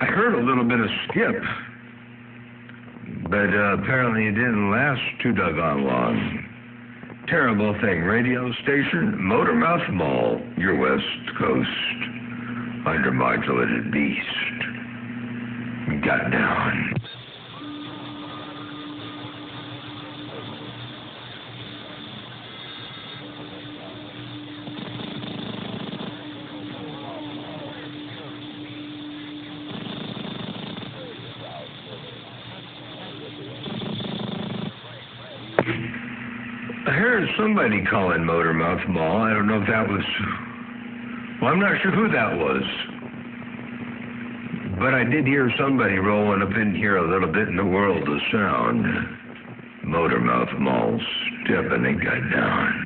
I heard a little bit of skip, but apparently it didn't last too doggone long. Terrible thing. Radio station, Motormouth Mall, your West Coast undermodulated beast. Got down. I heard somebody calling Motormouth Mall. I don't know if that was... Well, I'm not sure who that was. But I did hear somebody rolling up in here a little bit in the world of sound. Motormouth Mall step and they got down.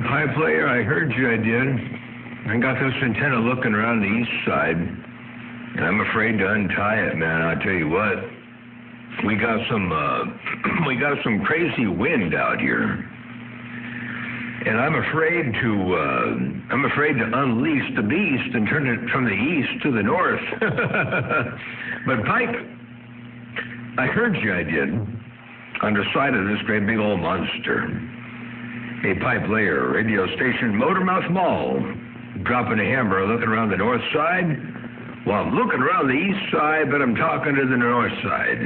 Pipe player, I heard you, I did. I got this antenna looking around the east side, and I'm afraid to untie it, man. I'll tell you what, we got some crazy wind out here, and I'm afraid to unleash the beast and turn it from the east to the north. But Pipe, I heard you, I did, on the side of this great big old monster. A pipe layer, radio station, Motormouth Mall, dropping a hammer, looking around the north side. Well, I'm looking around the east side, but I'm talking to the north side.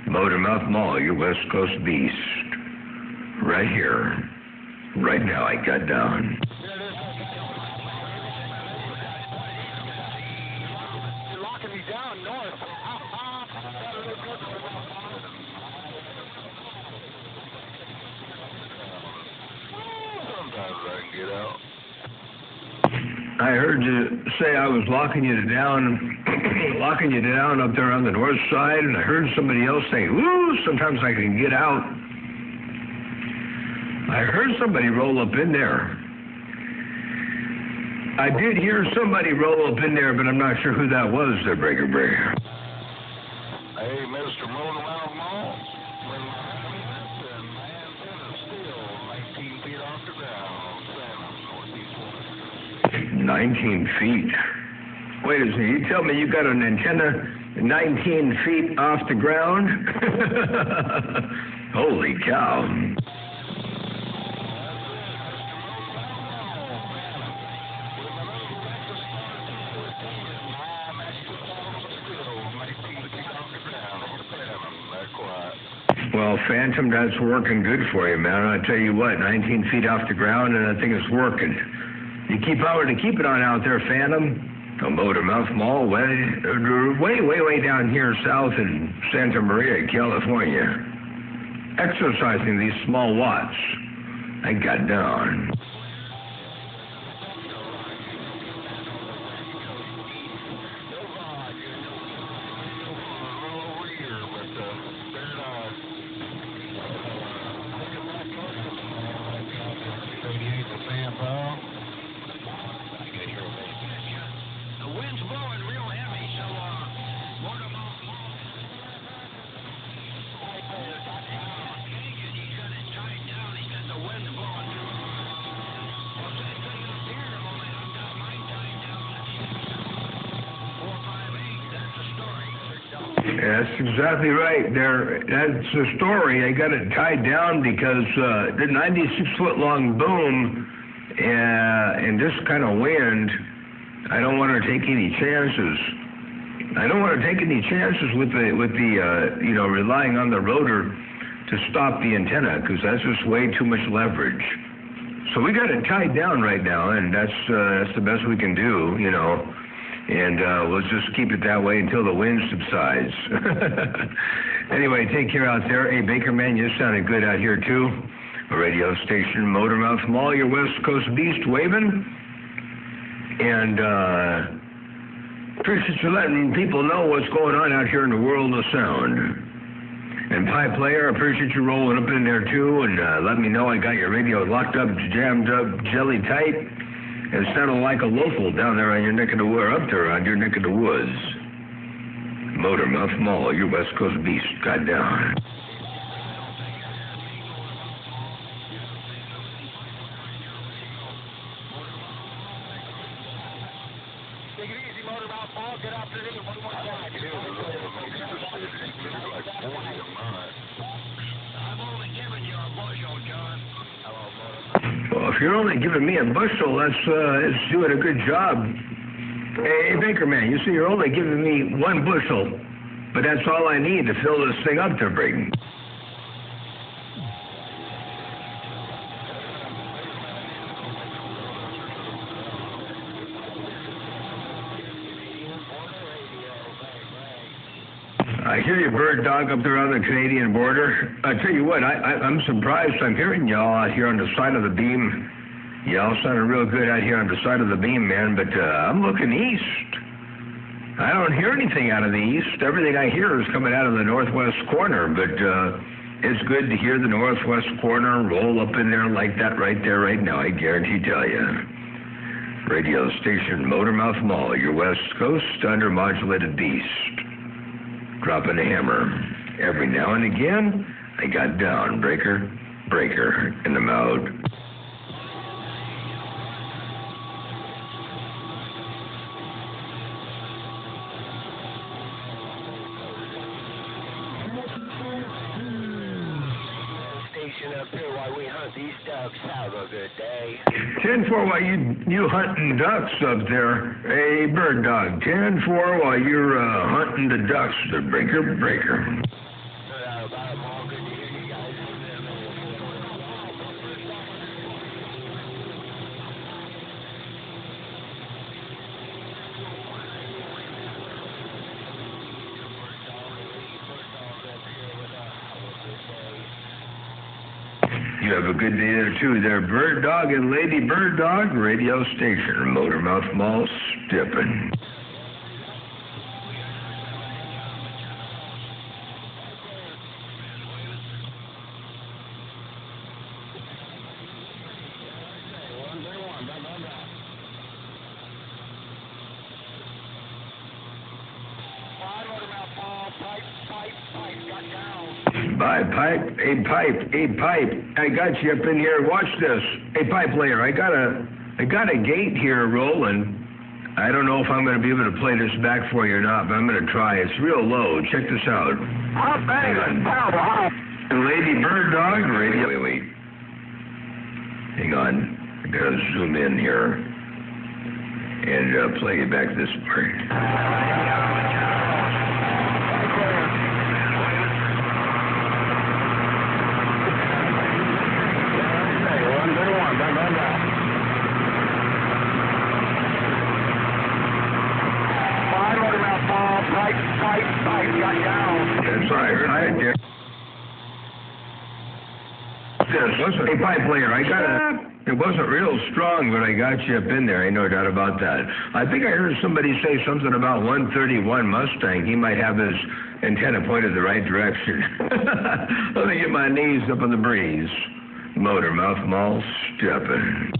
Motormouth Mall, your West Coast beast. Right here. Right now, I got down. You're locking me down north. Sometimes I can get out. I heard you say I was locking you down up there on the north side, and I heard somebody else say, "Ooh, sometimes I can get out." I heard somebody roll up in there. I did hear somebody roll up in there, but I'm not sure who that was there, Breaker Breaker. Hey, Mr. Motormouth Mall. When my antenna's still 19 feet off the ground, San northeast 19 feet. Wait a second, you tell me you got an antenna 19 feet off the ground? Holy cow. Well, Phantom, that's working good for you, man. I tell you what, 19 feet off the ground, and I think it's working. You keep it on out there, Phantom. The Motormouth Mall, way down here south in Santa Maria, California. Exercising these small watts. I got down. That's exactly right. That's the story. I got it tied down because the 96-foot-long boom and this kind of wind, I don't want to take any chances. I don't want to take any chances with the relying on the rotor to stop the antenna, because that's just way too much leverage. So we got it tied down right now, and that's the best we can do, you know. And we'll just keep it that way until the wind subsides. Anyway, take care out there. Hey, Baker Man, you sounded good out here, too. A radio station, Motormouth Mall, your West Coast beast waving. And Appreciate you letting people know what's going on out here in the world of sound. And Pipe Player, appreciate you rolling up in there too, and let me know I got your radio locked up, jammed up, jelly tight, and sounding like a local down there on your neck of the woods, up there on your neck of the woods. Motormouth Mall, your West Coast beast, got down. Take it easy, Motormouth Mall. Good afternoon. What do you want to like? It is a little bit like 40 a month. I'm only giving you a bushel, John. Hello, Motormouth. Well, if you're only giving me a bushel, that's doing a good job. Hey, Baker man, you see, you're only giving me 1 bushel, but that's all I need to fill this thing up there, Brayden. I hear you, Bird Dog, up there on the Canadian border. I tell you what, I'm surprised I'm hearing y'all out here on the side of the beam. Y'all sounding real good out here on the side of the beam, man, but I'm looking east. I don't hear anything out of the east. Everything I hear is coming out of the northwest corner, but it's good to hear the northwest corner roll up in there like that right there right now, I guarantee tell you. Radio station Motormouth Mall, your West Coast undermodulated beast. Dropping a hammer. Every now and again, I got down, breaker in the mouth. Station up here while we hunt these ducks. Have a good day. 10-4 while you hunting ducks up there. Hey, Bird Dog. 10-4 while you're hunting the ducks, the breaker. About all good to hear you guys. You have a good day there, too. There, Bird Dog and Lady Bird Dog, radio station, Motormouth Mall, Stippin'. By pipe, a pipe. I got you up in here. Watch this. Hey, Pipe Player, I got a gate here rolling. I don't know if I'm going to be able to play this back for you or not, but I'm going to try. It's real low. Check this out. Hang on. Lady Bird Dog radio. Wait. Hang on. I got to zoom in here and play you back this part. That's right. Hey, Pipe Player, it wasn't real strong, but I got you up in there. Ain't no doubt about that. I think I heard somebody say something about 131 Mustang. He might have his antenna pointed the right direction. Let me get my knees up in the breeze. Motormouth Mall, Stippin'.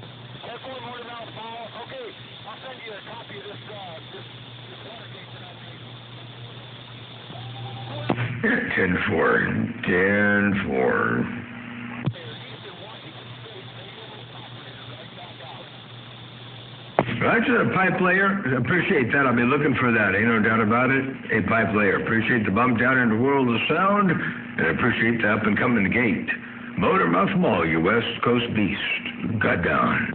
10-4. Roger, Pipe Player. Appreciate that. I'll be looking for that. Ain't no doubt about it. Hey, Pipe Player. Appreciate the bump down in the world of sound, and appreciate the up-and-coming gate. Motormouth Mall, your West Coast beast. Got down.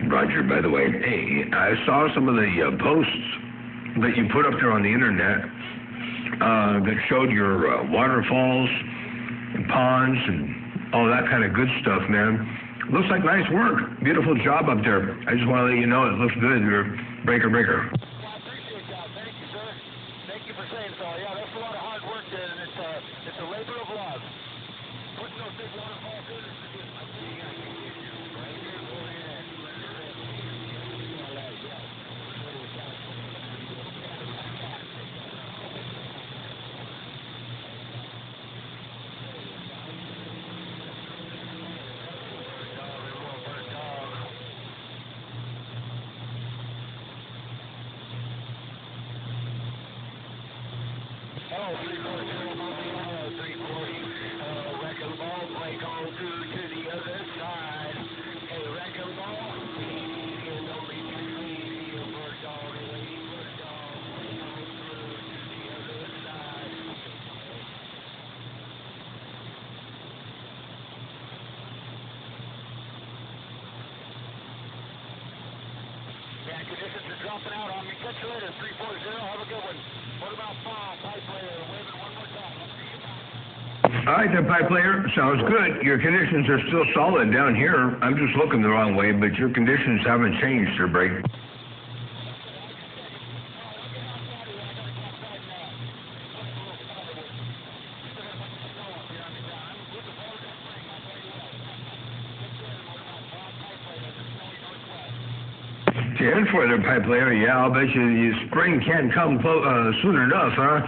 Roger, by the way, hey, I saw some of the posts that you put up there on the internet that showed your waterfalls and ponds and all that kind of good stuff, man. Looks like nice work. Beautiful job up there. I just want to let you know it looks good. You're breaker. Well, I appreciate that. Thank you, sir. Thank you for saying so. Yeah, that's a lot of hard work there, and it's a labor of love. Putting those Conditions are dropping out on me. Catch you later, 340. Have a good one. What about Paul, pipe player? Waving one more time. All right, there, pipe player. Sounds good. Your conditions are still solid down here. I'm just looking the wrong way, but your conditions haven't changed, sir, Break. And for the pipe layer, yeah, I'll bet you spring can't come soon enough, huh?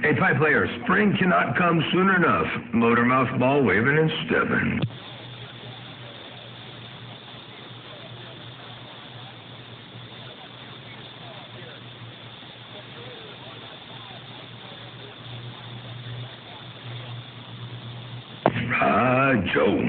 Hey, pipe layer, spring cannot come soon enough. Motor mouth ball waving and stepping. Joe.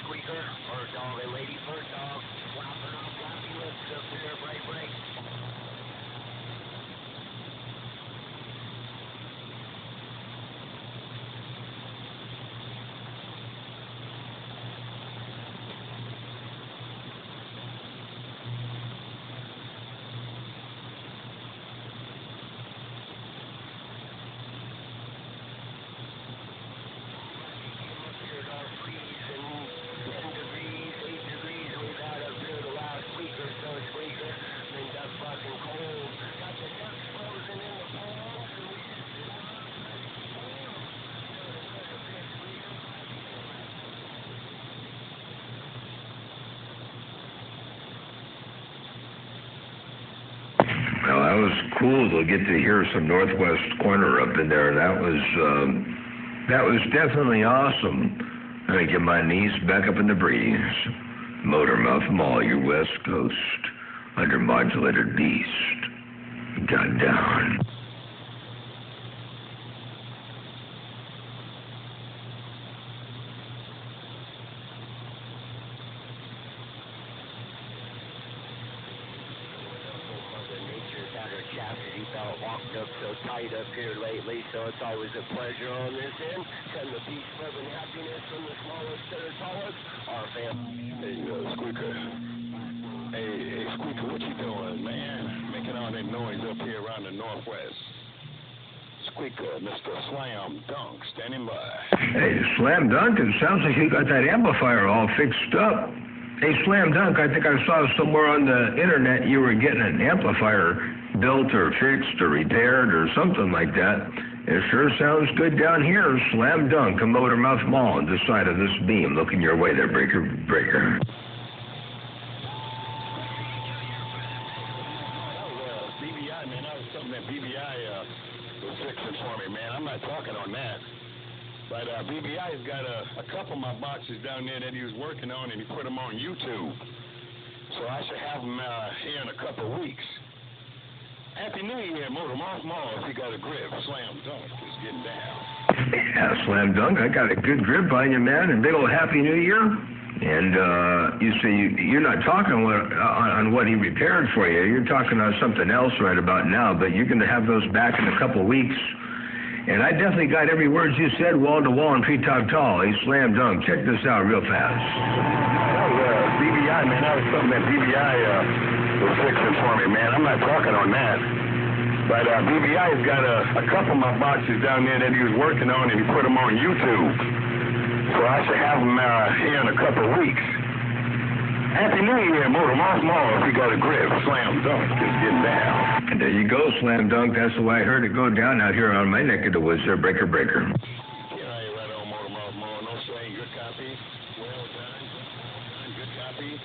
Squeaker, bird dog, a lady bird dog, flopping off floppy lips up here, break. Well, that was cool to get to hear some Northwest Corner up in there. That was definitely awesome. I'm gonna get my knees back up in the breeze. Motormouth Mall, your West Coast undermodulated beast. Got down. Chastity belt walked up so tight up here lately, so it's always a pleasure on this end. Send the peace, love, and happiness from the smallest to the tallest. Our family. Hey, Squeaker. Hey, Squeaker, what you doing, man? Making all that noise up here around the Northwest. Squeaker, Mr. Slam Dunk, standing by. Hey, Slam Dunk, it sounds like you got that amplifier all fixed up. Hey, Slam Dunk, I think I saw somewhere on the internet you were getting an amplifier built or fixed or repaired or something like that. It sure sounds good down here. Slam Dunk, a Motormouth Mall on the side of this beam. Looking your way there, breaker. BBI, man, that was something that BBI was fixing for me, man. I'm not talking on that. But BBI's got a couple of my boxes down there that he was working on, and he put them on YouTube. So I should have them here in a couple of weeks. Happy New Year, Motormouth Mall. If you got a grip, Slam Dunk is getting down. Yeah, Slam Dunk, I got a good grip on you, man, and big old Happy New Year. And you say you're not talking on what he repaired for you. You're talking on something else right about now, but you're going to have those back in a couple of weeks. And I definitely got every word you said, wall to wall and treetop tall. Hey, Slam Dunk, check this out real fast. BBI, man, that was something that BBI was fixing for me, man. I'm not talking on that. But BBI's got a couple of my boxes down there that he was working on, and he put them on YouTube. So I should have them here in a couple of weeks. Happy New Year, Motormouth Mall. If you got a grip, Slam Dunk is getting down. And there you go, Slam Dunk. That's the way I heard it go down out here on my neck of the woods there, breaker. Yeah, right on, Motormouth Mall. No saying, good copy. Well done. Good copy.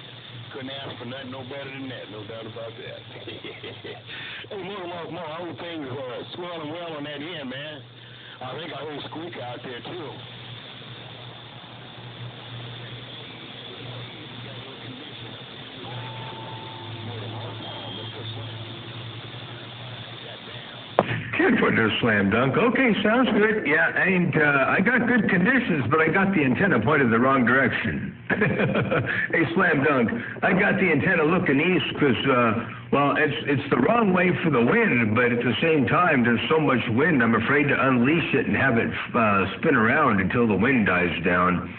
Couldn't ask for nothing no better than that. No doubt about that. Hey, Motormouth Mall, all things are swelling well on that end, man. I think I heard Squeaker out there, too. Can't put a slam dunk. Okay, sounds good. Yeah, and I got good conditions, but I got the antenna pointed the wrong direction. Hey, slam dunk. I got the antenna looking east because, well, it's the wrong way for the wind, but at the same time, there's so much wind, I'm afraid to unleash it and have it spin around until the wind dies down.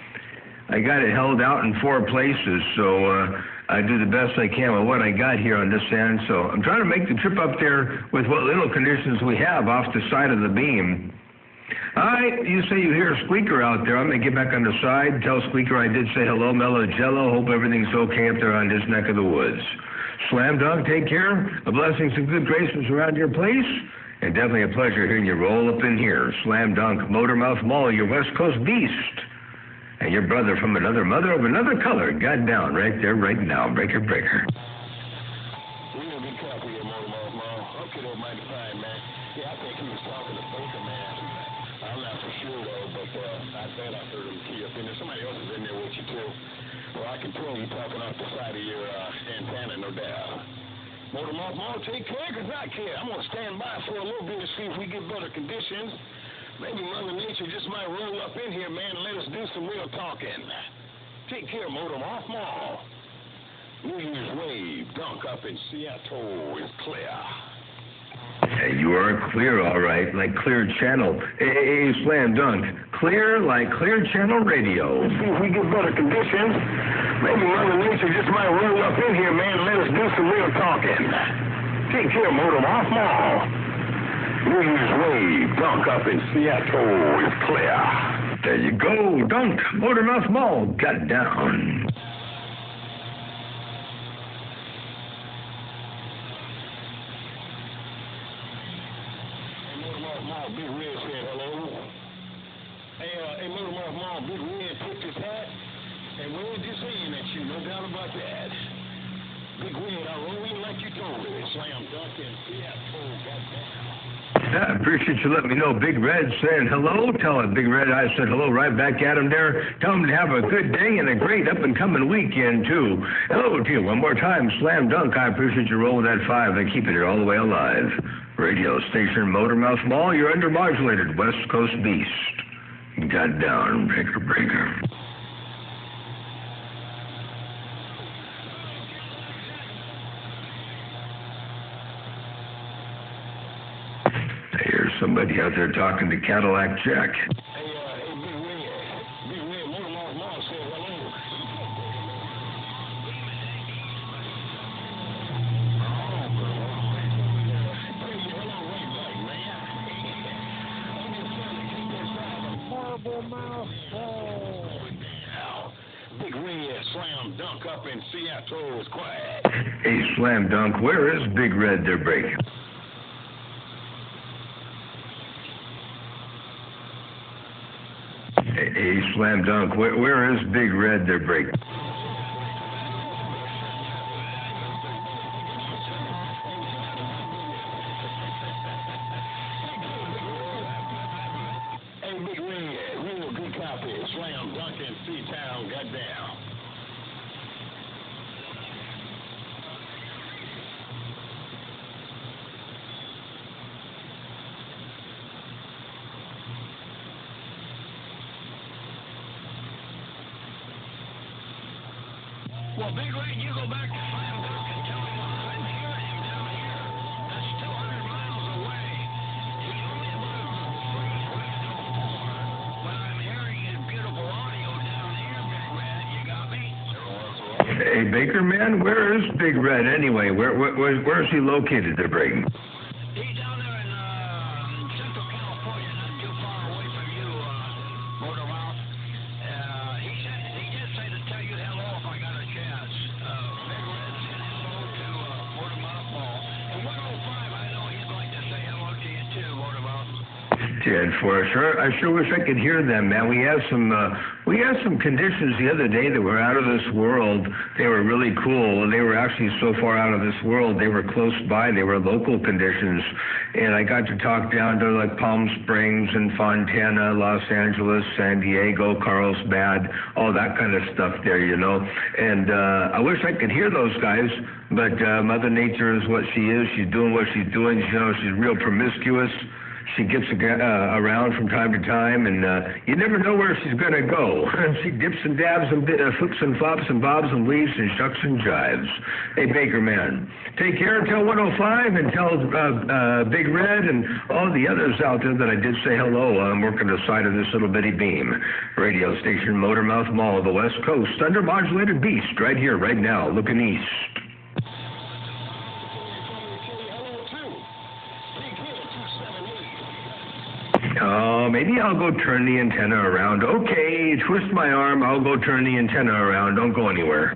I got it held out in 4 places, so I do the best I can with what I got here on this end. So I'm trying to make the trip up there with what little conditions we have off the side of the beam. All right, you say you hear Squeaker out there. I'm going to get back on the side, tell Squeaker I did say hello, Mellow Jello. Hope everything's okay up there on this neck of the woods. Slam dunk, take care. Blessings and good graces around your place. And definitely a pleasure hearing you roll up in here. Slam dunk, Motormouth Mall, your West Coast beast. And your brother from another mother of another color got down right there, right now. Breaker, breaker. We're going to be careful here, Motormouth Mall. Okay, though, mighty fine, man. Yeah, I think he was talking to Baker, man. I'm not for sure, though, but I thought I heard him key up in there. Somebody else is in there with you, too. Well, I can tell you talking off the side of your antenna, no doubt. Motormouth Mall, take care, because I care. I'm going to stand by for a little bit to see if we get better conditions. Maybe Mother Nature just might roll up in here, man, and let us do some real talking. Take care, Motormouth Mall. New Year's Wave, dunk up in Seattle is clear. Hey, you are clear, all right, like Clear Channel. Hey, slam dunk. Clear like Clear Channel Radio. See if we get better conditions. Maybe Mother Nature just might roll up in here, man, and let us do some real talking. Take care, Motormouth Mall. New Year's Wave, dunk up in Seattle is clear. There you go, dunk. Motormouth Mall got it down. Hey, Motormouth Mall, Big Red said hello. Hey, Motormouth Mall, Big Red tipped his hat and waved his hand at you, no doubt about that. Big Red, I roll in like you told me. Slam dunk in Seattle got down. I appreciate you letting me know. Big Red saying hello. Tell him Big Red I said hello right back at him there. Tell him to have a good day and a great up-and-coming weekend, too. Hello to you one more time. Slam dunk. I appreciate you rolling that 5 and keeping it all the way alive. Radio station Motormouth Mall, you're under-modulated West Coast beast. Got down, breaker, breaker. Somebody out there talking to Cadillac Jack. Hey, Big Red, Motormouth Mall said hello. Marble Mouth Mall. Big Red, slam dunk up in Seattle is quiet. Hey, slam dunk, where is Big Red there breaking? Hey, slam dunk, where is Big Red there breaking? Hey, Big Red, real good copy. Slam dunk in C-Town got down. Well, Big Red, you go back to Slam Dunk and tell him I'm hearing him down here. That's 200 miles away. He's only about 3 west of 4, but I'm hearing his beautiful audio down here, Big Red. You got me? Hey, Baker man, where is Big Red anyway? Where is he located there breaking? He's down there in Central California, not too far away from you, Motormouth. He did say to tell you hello if I got a chance. Big Red said hello to Motormouth Mall. And 105, I know he'd like to say hello to you too, Motormouth. Did for sure. I sure wish I could hear them, man. We had some conditions the other day that were out of this world. They were really cool. They were actually so far out of this world. They were close by. They were local conditions, and I got to talk down to like Palm Springs and Fontana, Los Angeles, San Diego, Carlsbad, all that kind of stuff there, you know. And I wish I could hear those guys, but Mother Nature is what she is. She's doing what she's doing. You know, she's real promiscuous. She gets around from time to time, and you never know where she's going to go. She dips and dabs and flips and flops and bobs and weaves and shucks and jives. Hey, Baker man, take care. Tell 105 and tell Big Red and all the others out there that I did say hello. I'm working the side of this little bitty beam. Radio station Motormouth Mall of the West Coast. Undermodulated beast right here, right now, looking east. Oh, maybe I'll go turn the antenna around. Okay, twist my arm. I'll go turn the antenna around. Don't go anywhere.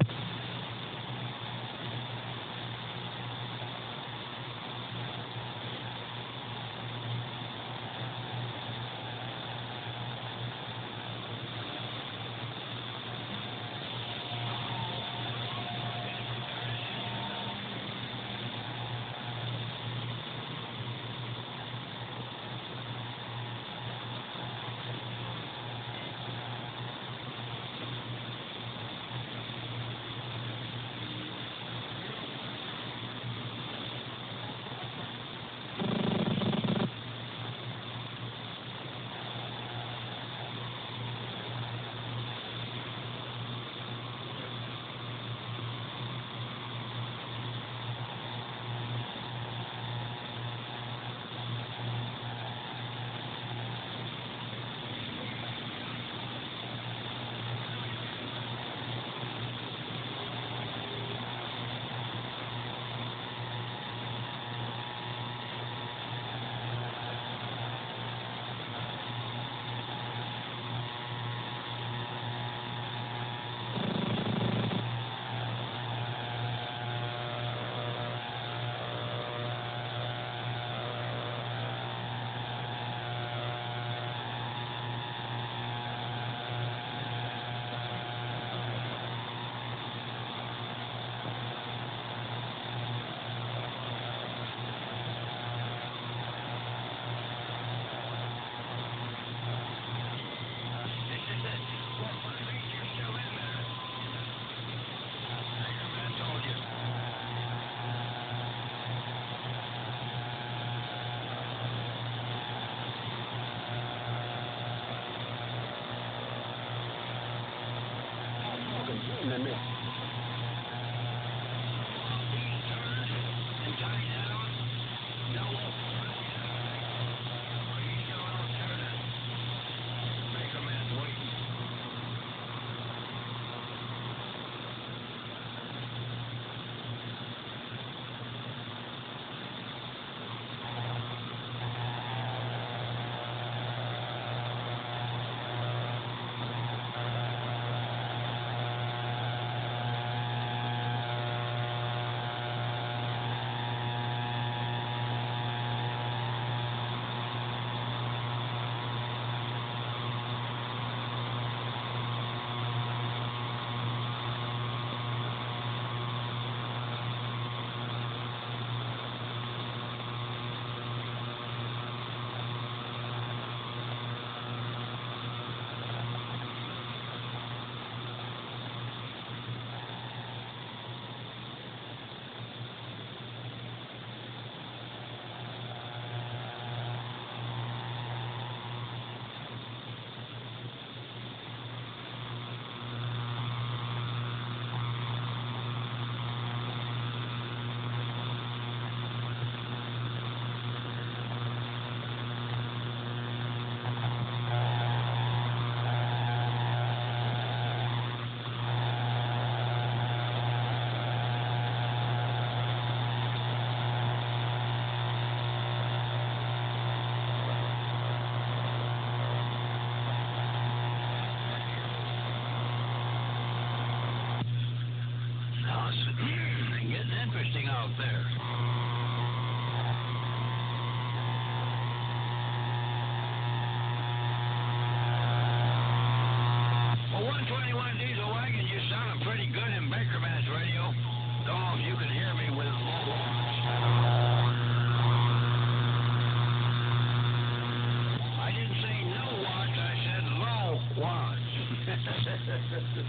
Yeah,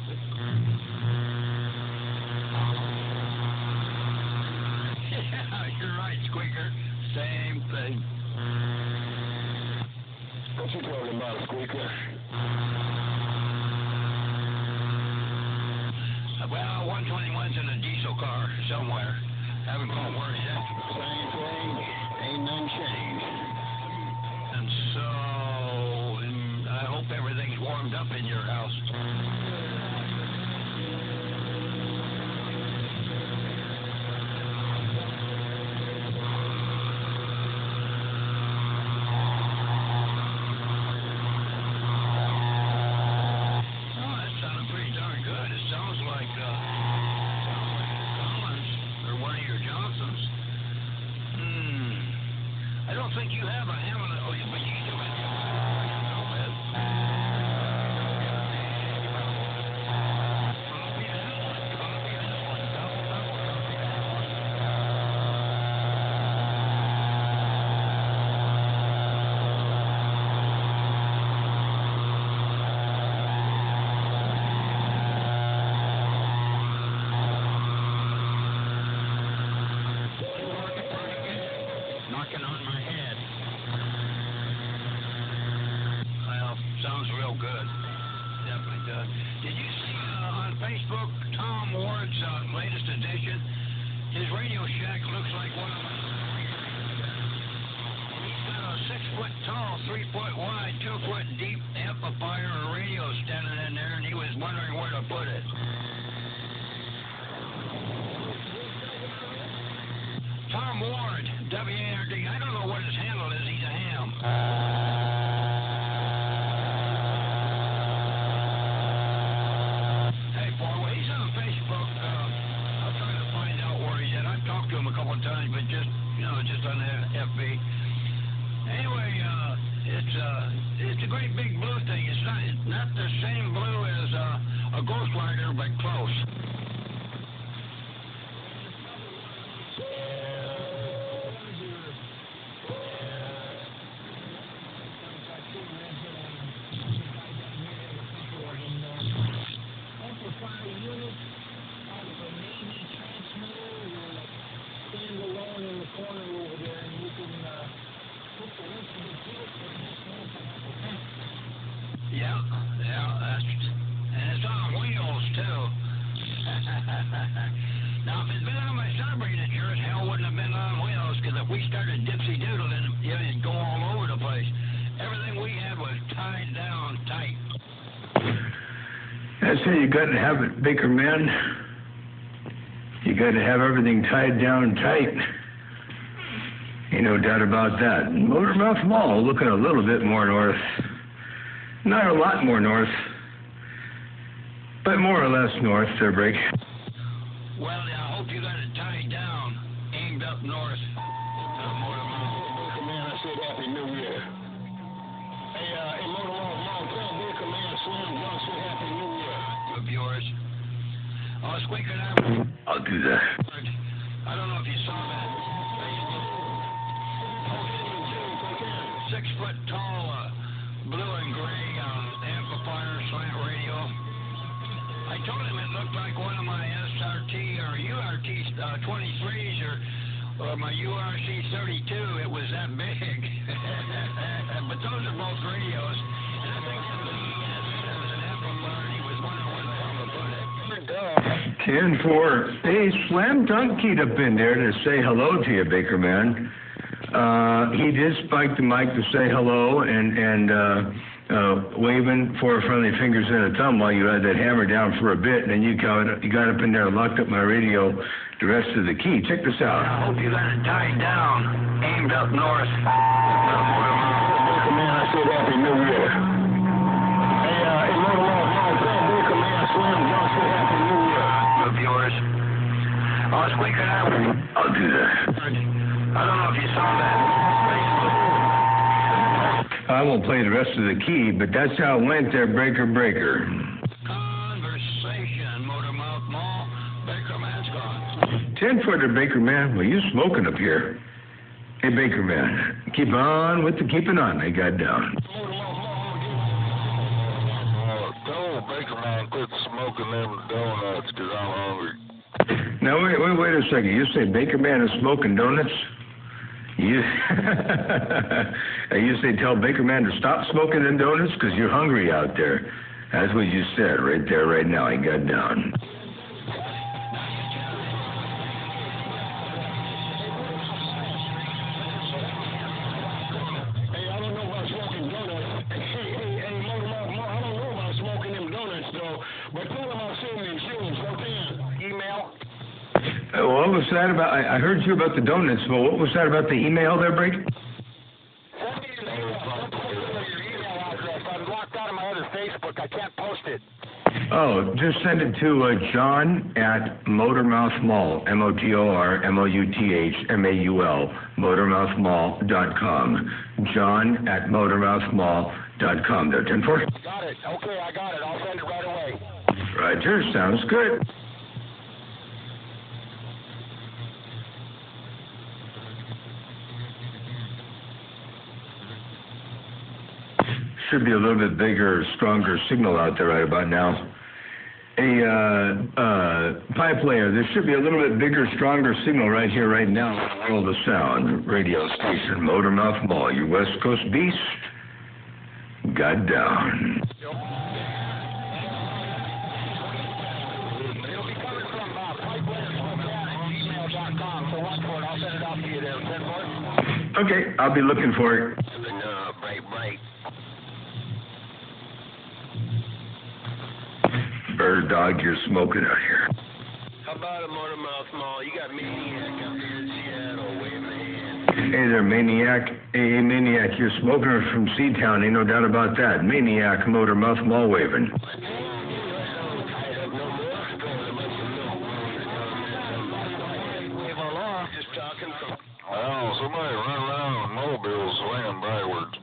you're right, Squeaker. Same thing. What you talking about, Squeaker? Well, 121's in a diesel car somewhere. Haven't called where he's at. Same thing. Ain't none changed. And so, I hope everything's warmed up in your house. I don't think you have a Hamilton. Oh, but you do have knocking on my head. Well, sounds real good. Definitely does. Did you see on Facebook Tom Ward's latest edition? His Radio Shack looks like one of my... He's got a 6-foot tall, 3-foot wide, 2-foot deep amplifier or radio standing in there, and he was wondering where to put it. Tom Ward, W-A-R-D. I don't know what his handle is. He's a ham. Hey, boy, he's on Facebook. I'll try to find out where he's at. I've talked to him a couple of times, but just on the FB. Anyway, it's a great big blue thing. It's not the same blue as a Ghost Rider, but close. Yeah, and it's on wheels, too. Now, if it's been on my celebrated, it sure as hell wouldn't have been on wheels, because if we started dipsy-doodling, it'd go all over the place. Everything we had was tied down tight. That's how you got to have it, Baker man. You got to have everything tied down tight. Ain't no doubt about that. Motormouth Mall looking a little bit more north. Not a lot more north, but more or less north there, Break. Well, I hope you got it tied down, aimed up north. Baker man, I said Happy New Year. Hey, Motormouth Mall, tell Baker man Slim John said Happy New Year. Of yours. Oh, Squeaker, I'll do that. I don't know if you saw that. 6-foot tall, blue and gray amplifier slant radio. I told him it looked like one of my SRT or URT 23s or my URC 32. It was that big. But those are both radios. And I think that he has an amplifier and he was wondering where the hell to put it. 10-4. Hey, Slam Dunk keyed up in there to say hello to you, Baker man. He did spike the mic to say hello and waving 4 friendly fingers and a thumb while you had that hammer down for a bit, and then you got up in there and locked up my radio the rest of the key. Check this out. I hope you got it tied down, aimed up north. Baker man, I said Happy New Year. Hey, Motormouth Mall, tell Baker man Slim John said Happy New Year. Of yours. Oh, Squeaker, I'll do that. I don't know if you saw that. I won't play the rest of the key, but that's how it went there, Breaker. Conversation, Motormouth Mall. Baker man's gone. 10-footer, Baker man. Well, you smoking up here. Hey, Baker man, keep on with the keeping on. I got down. Motormouth Mall, tell Baker Man quit smoking them donuts because I'm hungry. Now, wait a second. You say Baker Man is smoking donuts? You you say tell Baker Man to stop smoking them donuts because you're hungry out there. That's what you said right there, right now. I got down. Hey, I don't know about smoking donuts. Hey, Motormouth Mo, I don't know about smoking them donuts, though. But tell him I'll send him shoes. Okay? Email. What was that about? I heard you about the donuts, but what was that about the email there, Break? Send me your email address. I'm locked out of my other Facebook. I can't post it. Oh, just send it to John at Motormouth Mall, MOTORMOUTHMAUL, MotormouthMall.com. John at MotormouthMall.com. There, 10-4? Got it. Okay, I got it. I'll send it right away. Roger, sounds good. Should be a little bit bigger, stronger signal out there right about now. Pipe player, there should be a little bit bigger, stronger signal right here, right now. World of Sound radio station, Motormouth Mall, your West Coast beast. Got down. It'll be coming from pipeline@gmail.com, so watch for it. I'll send it out to you there. Send for it. Okay, I'll be looking for it. Right. Bird dog, you're smoking out here. How about a Motormouth Mall? You got Maniac out here in Seattle waving a hand. Hey there, Maniac. Hey, Maniac, you're smoking from Seatown, ain't no doubt about that. Maniac, Motormouth Mall waving. Just talking from... Oh, somebody run around mobiles swinging backwards.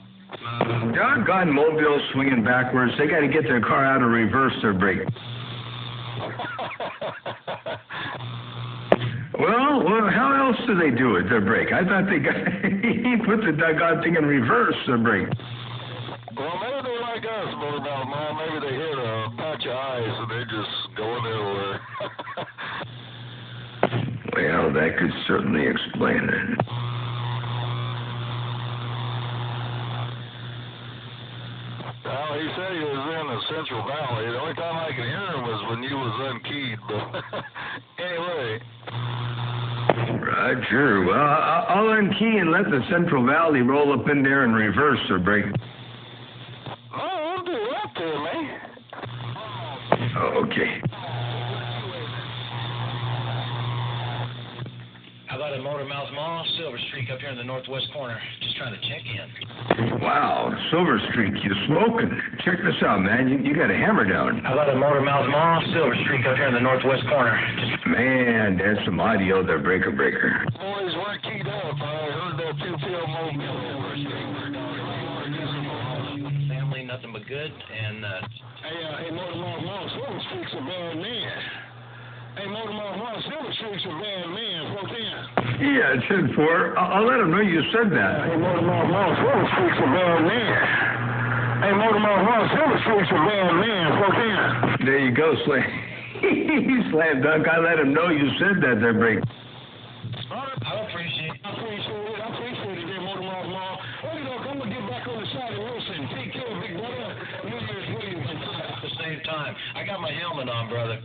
Doggone Mobile swinging backwards. They got to get their car out of reverse or brake. Well, how else do they do it, their brake? I thought they got he put the doggone thing in reverse, their brake. Well, maybe they like us, Motormouth Mall. Maybe they hit a patch of ice and they just going everywhere. Well, that could certainly explain it. Well, he said he was in the Central Valley. The only time I could hear him was when you was unkeyed, but anyway. Roger. Well, I'll unkey and let the Central Valley roll up in there and reverse or brake. Oh, don't do that to me. Oh, okay. How about at Motormouth Mall, Silver Streak up here in the northwest corner. Just trying to check in. Wow, Silver Streak, you smoking. Check this out, man. You got a hammer down. How about at Motormouth Mall, Silver Streak up here in the northwest corner. Man, there's some audio there, breaker. Boys, we're keyed up. I heard that two-tail mobile. Family, nothing but good, and Hey, Motormouth Mall, Silver Streak's a bad man. Hey, Motormouth Mall, Silver Streak's a bad man. What's in? Yeah, 10-4. I'll let him know you said that. Hey, Motormouth Mall, Silver Streak's a bad man. Hey, Motormouth Mall, Silver Streak's a bad man. What's in? There you go, Slam Dunk. I let him know you said that there, break. I appreciate it. I appreciate it, there, Motormouth Mall. Hey, look, I'm going to get back on the side of Wilson. Take care, big brother. New Year's Eve. At the same time, I got my helmet on, brother.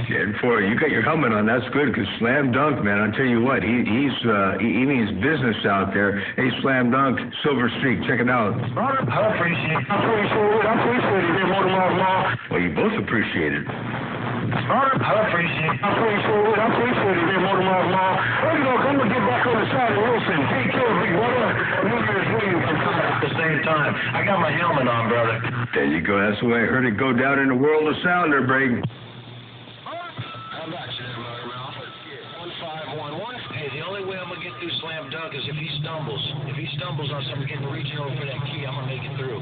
10-4. You got your helmet on. That's good, because Slam Dunk, man, I'll tell you what, he means business out there. Hey, Slam Dunk, Silver Streak, check it out. I appreciate it. I appreciate it, there, Motormouth Mall. Well, you both appreciate it. I appreciate it. I appreciate it, there, Motormouth Mall. Hey, look, I'm going to get back on the side of Wilson. Take care, big brother. New Year's Eve. At the same time, I got my helmet on, brother. There you go. That's the way I heard it go down in the world of sound there, break. I'm back, Motormouth. 1511. Hey, the only way I'm going to get through Slam Dunk is if he stumbles. If he stumbles on something getting reaching over for that key, I'm going to make it through.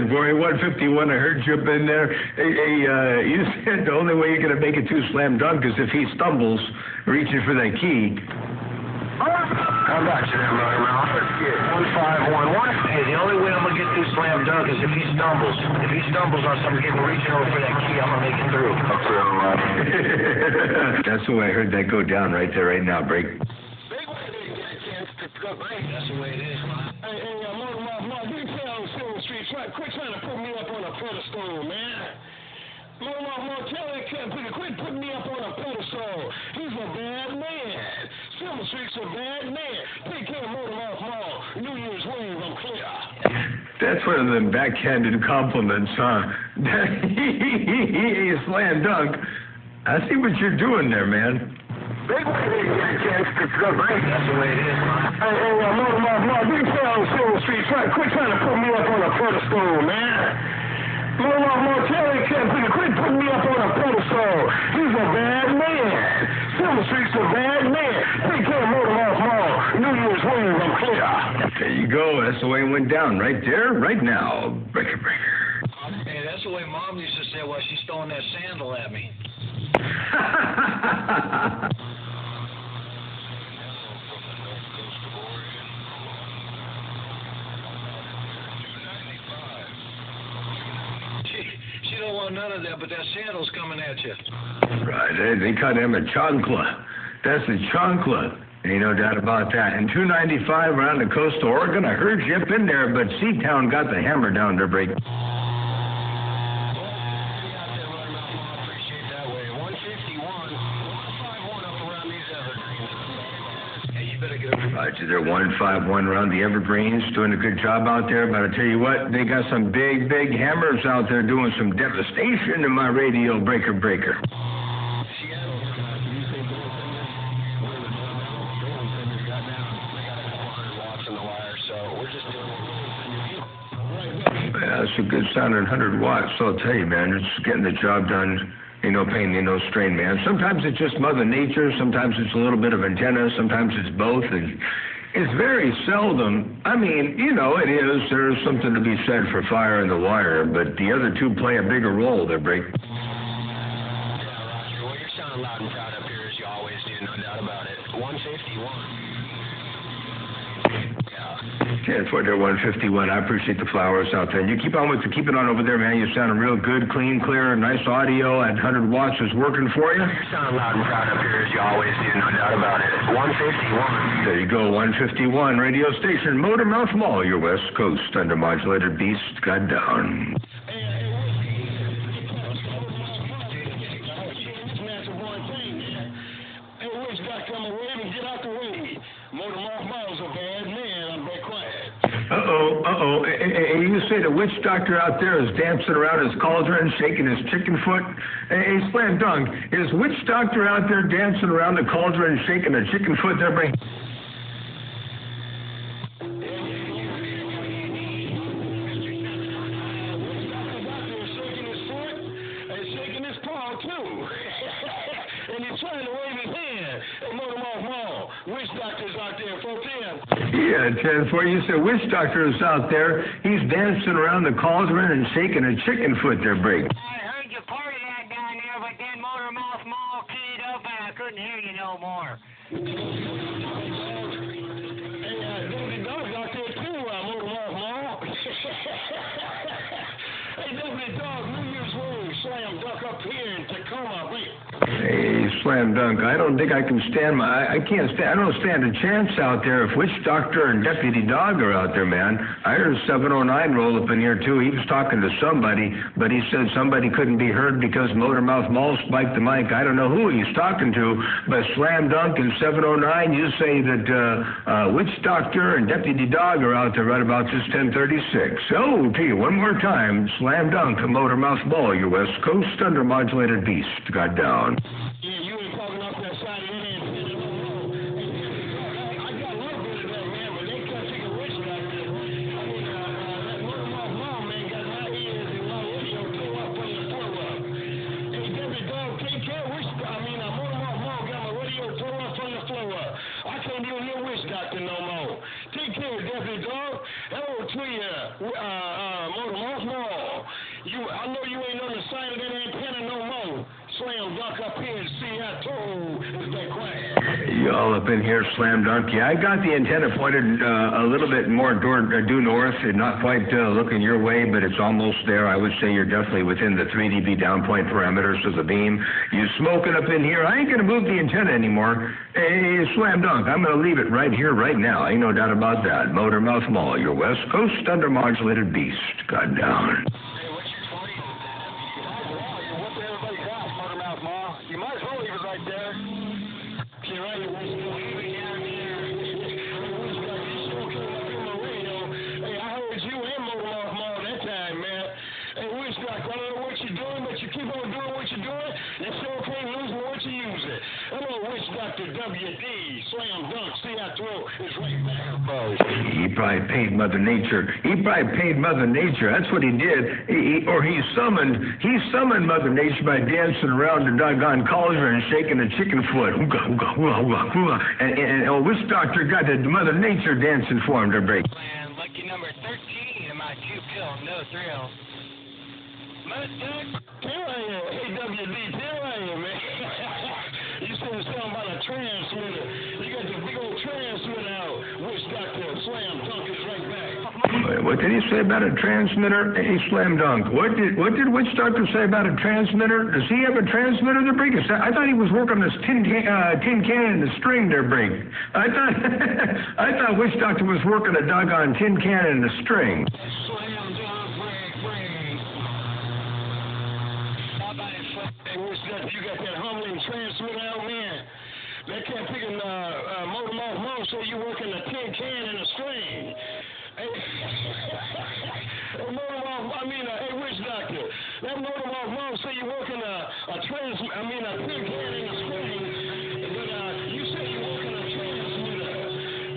10-4, 151, I heard you up in there. Hey, you said the only way you're going to make it through Slam Dunk is if he stumbles reaching for that key. I'm back, Motormouth. 1511. Hey, the only way I'm going to get through Slam slam dunk is if he stumbles. If he stumbles on something getting reaching over for that key, I'm gonna make it through. That's the way I heard that go down right there, right now, Break. Big way they get a chance to cook, right? That's the way it is, man. Hey, Motor, you play on Silver Street. Quit trying to put me up on a pedestal, man. Motor, tell that cat, quit putting me up on a pedestal. He's a bad man. Silver Street's a bad man. Take care of Motor Mall. New Year's Wave, I'm clear. That's one of them backhanded compliments, huh? Slam dunk. I see what you're doing there, man. Big way they get a chance to cook, right? That's the way it is, man. Hey, Motor, you play on Silver Street. Quit trying to put me up on a pedestal, man. Motor, tell that cat, quit putting me up on a pedestal. He's a bad man. Silver Street's a bad man. Take care of Motor Mall. New Year's Wave, I'm clear. There you go. That's the way it went down, right there, right now. Breaker. Hey, that's the way Mom used to say while she's throwing that sandal at me. She don't want none of that, but that sandal's coming at you. Right, they call him a chancla. That's a chancla. Ain't no doubt about that. And 295 around the coast of Oregon, I heard you up in there, but Seatown got the hammer down there, Break. Appreciate that way. 151. 151 up around these evergreens. Hey, you better get over. Right, they're 151 around the Evergreens, doing a good job out there. But I tell you what, they got some big hammers out there doing some devastation in my radio, Breaker. Yeah, that's a good sounding 100 watts. So I'll tell you, man, it's getting the job done. Ain't no pain, ain't no strain, man. Sometimes it's just Mother Nature. Sometimes it's a little bit of antenna. Sometimes it's both. It's very seldom. I mean, it is. There's something to be said for fire in the wire, but the other two play a bigger role there, Break. Yeah, Roger. Well, you're sounding loud and proud up here as you always do, no doubt about it. 151. Yeah, it's what they're 151. I appreciate the flowers out there. And you keep it on over there, man. You're sounding real good, clean, clear, nice audio. At 100 watts is working for you. You're sounding loud and proud up here as you always do, no doubt about it. 151. There you go, 151 radio station, Motormouth Mall, your West Coast undermodulated beast got down. Uh-oh. Hey, you say the witch doctor out there is dancing around his cauldron, shaking his chicken foot? Hey, Slam Dunk, is witch doctor out there dancing around the cauldron, shaking a chicken foot there, Break? Shaking his paw, too. And he's trying to wave his hand. Hey, Motor Mall, witch doctor's out there, 410. Yeah, 10-4. You said witch doctor is out there. He's dancing around the cauldron and shaking a chicken foot there, Break. I heard you part of that down there, but then Motormouth Mall keyed up and I couldn't hear you no more. Hey, Deputy Dog's out there too, Motormouth Mall. Hey, Deputy Dog, New Year's Wave, Slam Dunk up here in Tacoma, Break. Hey, Slam Dunk, I don't think I can stand I don't stand a chance out there if Witch Doctor and Deputy Dog are out there, man. I heard 709 roll up in here, too. He was talking to somebody, but he said somebody couldn't be heard because Motormouth Mall spiked the mic. I don't know who he's talking to, but Slam Dunk and 709, you say that Witch Doctor and Deputy Dog are out there right about this 10:36. So, to you, one more time, Slam Dunk, Motormouth Mall, your West Coast undermodulated beast got down. Yeah, you ain't talking off that side of that antenna. I got a little bit of that, man, but they can't take a witch doctor. I mean, that Motormouth Mall, man, got my ears and my radio tore up from the floor up. Hey, Deputy Dog, take care of Motormouth Mall got my radio tore up from the floor up. I can't even hear witch doctor no more. Take care, Deputy Dog. Hello to you, Motormouth Mall. I know you ain't on the side of that antenna no more. Slam Dunk. Dunk up here in Seattle is back quiet. You all up in here, Slam Dunk? Yeah, I got the antenna pointed a little bit more due north, and not quite looking your way, but it's almost there. I would say you're definitely within the 3 dB down point parameters of the beam. You smoking up in here? I ain't gonna move the antenna anymore. Hey, Slam Dunk, I'm gonna leave it right here, right now. Ain't no doubt about that. Motor Mouth Mall, your West Coast undermodulated beast. God down. You might as well leave it right there. See, right here, we're still leaving down there. Hey, I heard you and Motor Mouth Mall that time, man. Hey, Woodstock, I don't know what you're doing, but you keep on doing what you're doing. You sure can't lose what you use it. Hello, Witch Doctor WD, Slam Dunk, Seattle is right there, bro. He probably paid Mother Nature. That's what he did. He summoned Mother Nature by dancing around the doggone cauldron and shaking a chicken foot. And Witch Doctor got the Mother Nature dancing for him to break. And lucky number 13 in my 2-pill, no thrill. Mustang. Here I am, AWD, here I am, man. You said something about a transmitter. You got the big old transmitter out. Witch Doctor Slam Dunk is right back. What did he say about a transmitter? Hey, Slam Dunk. What did Witch Doctor say about a transmitter? Does he have a transmitter to break? I thought he was working this tin can and the string to break. I thought Witch Doctor was working a doggone tin can and the string. Slam Dunk, break. Hey, Witch Doctor, you got that humbling transmitter out, man. That cat picking Motor Mouth Mom say you working a tin can and a string. Hey, Witch Doctor, that Motor Mouth Mom say you working a tin can and a string. But you say you working a transmitter.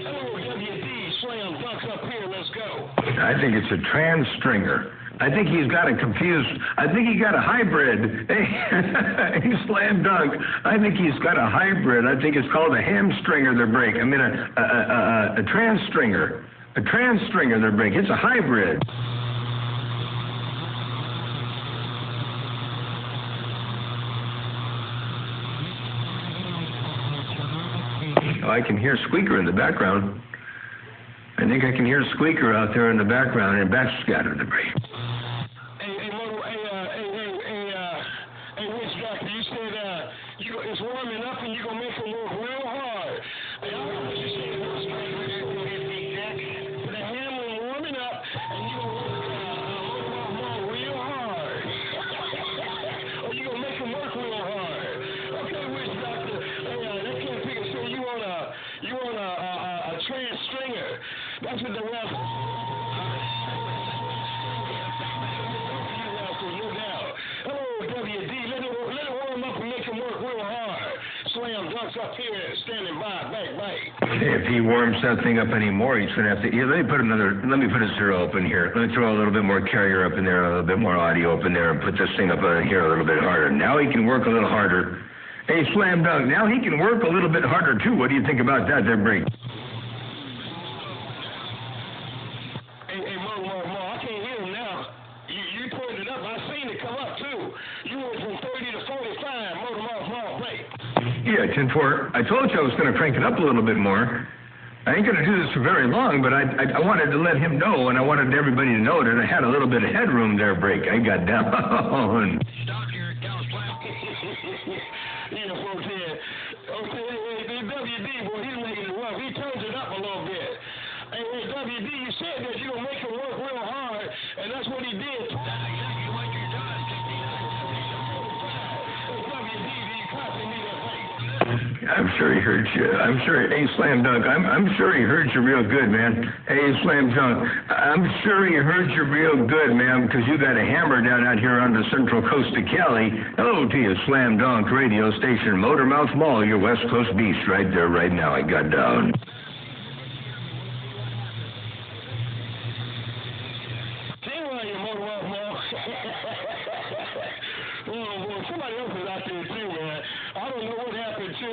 Hello, WD, Slam Dunk up here, let's go. I think it's a trans stringer. I think he's got it confused. I think he got a hybrid. Hey, Slam Dunk. I think he's got a hybrid. I think it's called a hamstringer they're breaking. I mean, a trans stringer. A trans stringer they're breaking. It's a hybrid. Oh, I can hear Squeaker in the background. I think I can hear Squeaker out there in the background and backscatter debris. Hey, Witch Doctor, you said it's warming up and you're going to make it work real hard. Hey, I heard what you said, Witch Doctor. The hammer warming up and you're going to work real hard. Or you're going to make it work real hard. Okay, Witch Doctor. Hey, that can't figure. So you want a trans stringer. That's what the rest. Hello, WD. Let it warm up and make him work real hard. Slam Dunk's up here, standing by, back. If he warms that thing up anymore, he's gonna have to. Here, let me put a zero up in here. Let me throw a little bit more carrier up in there, a little bit more audio up in there, and put this thing up in here a little bit harder. Now he can work a little harder. Hey, Slam Dunk. Now he can work a little bit harder too. What do you think about that, there, Brink? Hey, Mo, I can't hear him now. You put it up. I seen it come up too. You went from 30 to 45. Mo, break. Yeah, 10-4. I told you I was going to crank it up a little bit more. I ain't going to do this for very long, but I wanted to let him know, and I wanted everybody to know that I had a little bit of headroom there, Break. I got down. Stop here at Dallas Plant. Yeah, folks here. Hey, WD, boy, he's making it rough. He turns it up a little bit. Hey, WD, you said that you're going to make him work real hard, and that's what he did. That's exactly what you're doing. WD, do you copy me that way? I'm sure he heard you. I'm sure. Hey, Slam Dunk. I'm sure he heard you real good, man. Hey, Slam Dunk. I'm sure he heard you real good, man, because you got a hammer down out here on the central coast of Cali. Hello to you, Slam Dunk radio station, Motor Mouth Mall, your West Coast beast, right there, right now. I got down. Oh, boy, somebody else is out there too, man. I don't know what happened to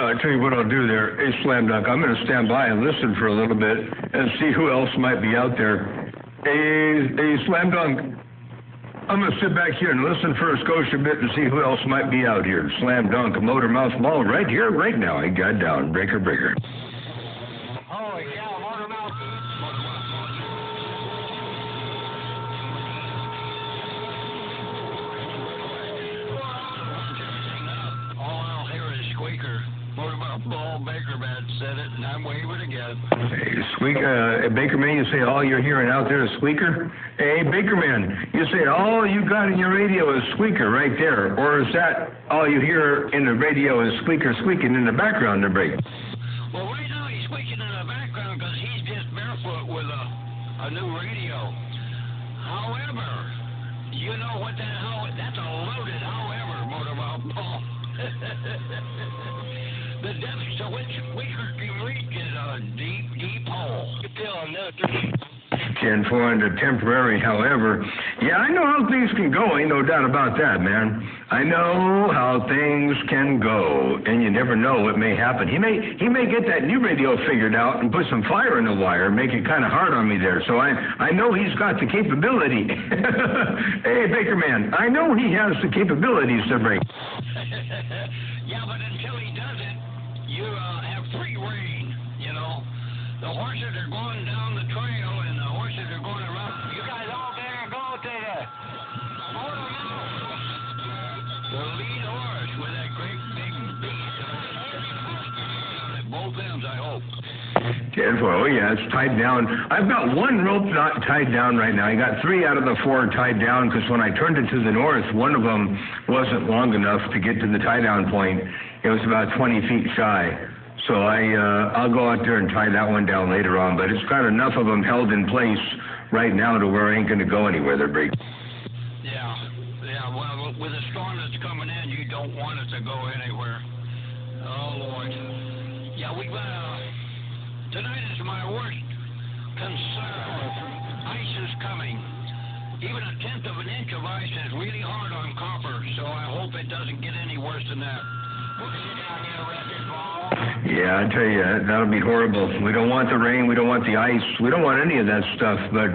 I'll tell you what I'll do there. Hey, Slam Dunk, I'm going to stand by and listen for a little bit and see who else might be out there. Hey, Slam Dunk, I'm going to sit back here and listen for a Scotia bit and see who else might be out here. Slam Dunk, Motormouth Mall, right here, right now. I got down. Breaker. Holy cow, Motormouth. All I'll hear is squeaker. Motormouth Ball, Baker Man said it, and I'm waving again. Hey, Baker Man, you say all you're hearing out there is squeaker? Hey, Baker Man, you say all you got in your radio is squeaker right there, or is that all you hear in the radio is squeaker squeaking in the background there, Break? Well, right now he's squeaking in the background because he's just barefoot with a new radio. However, you know what that's a loaded however, Motormouth Ball. The depths to which squeaker can reach is a deep hole. 10-4 under temporary, however. Yeah, I know how things can go, ain't no doubt about that, man. I know how things can go, and you never know what may happen. He may get that new radio figured out and put some fire in the wire, make it kind of hard on me there. So I know he's got the capability. Hey, Baker Man, I know he has the capabilities to break. Yeah, but until he does it, you have free reign, you know. The horses are going down the trail, and the horses are going around. You guys all better go to the Motormouth. The lead horse with that great big beast. At both ends, I hope. 10-4, oh yeah, it's tied down. I've got one rope not tied down right now. I got 3 out of the 4 tied down because when I turned it to the north, one of them wasn't long enough to get to the tie-down point. It was about 20 feet shy. So I'll go out there and tie that one down later on, but it's got enough of them held in place right now to where I ain't going to go anywhere. They're break. Yeah, well, with the storm that's coming in, you don't want it to go anywhere. Oh, Lord. Yeah, tonight is my worst concern. Ice is coming. Even a 1/10 of an inch of ice is really hard on copper, so I hope it doesn't get any worse than that. Yeah, I tell you, that'll be horrible. We don't want the rain. We don't want the ice. We don't want any of that stuff. But,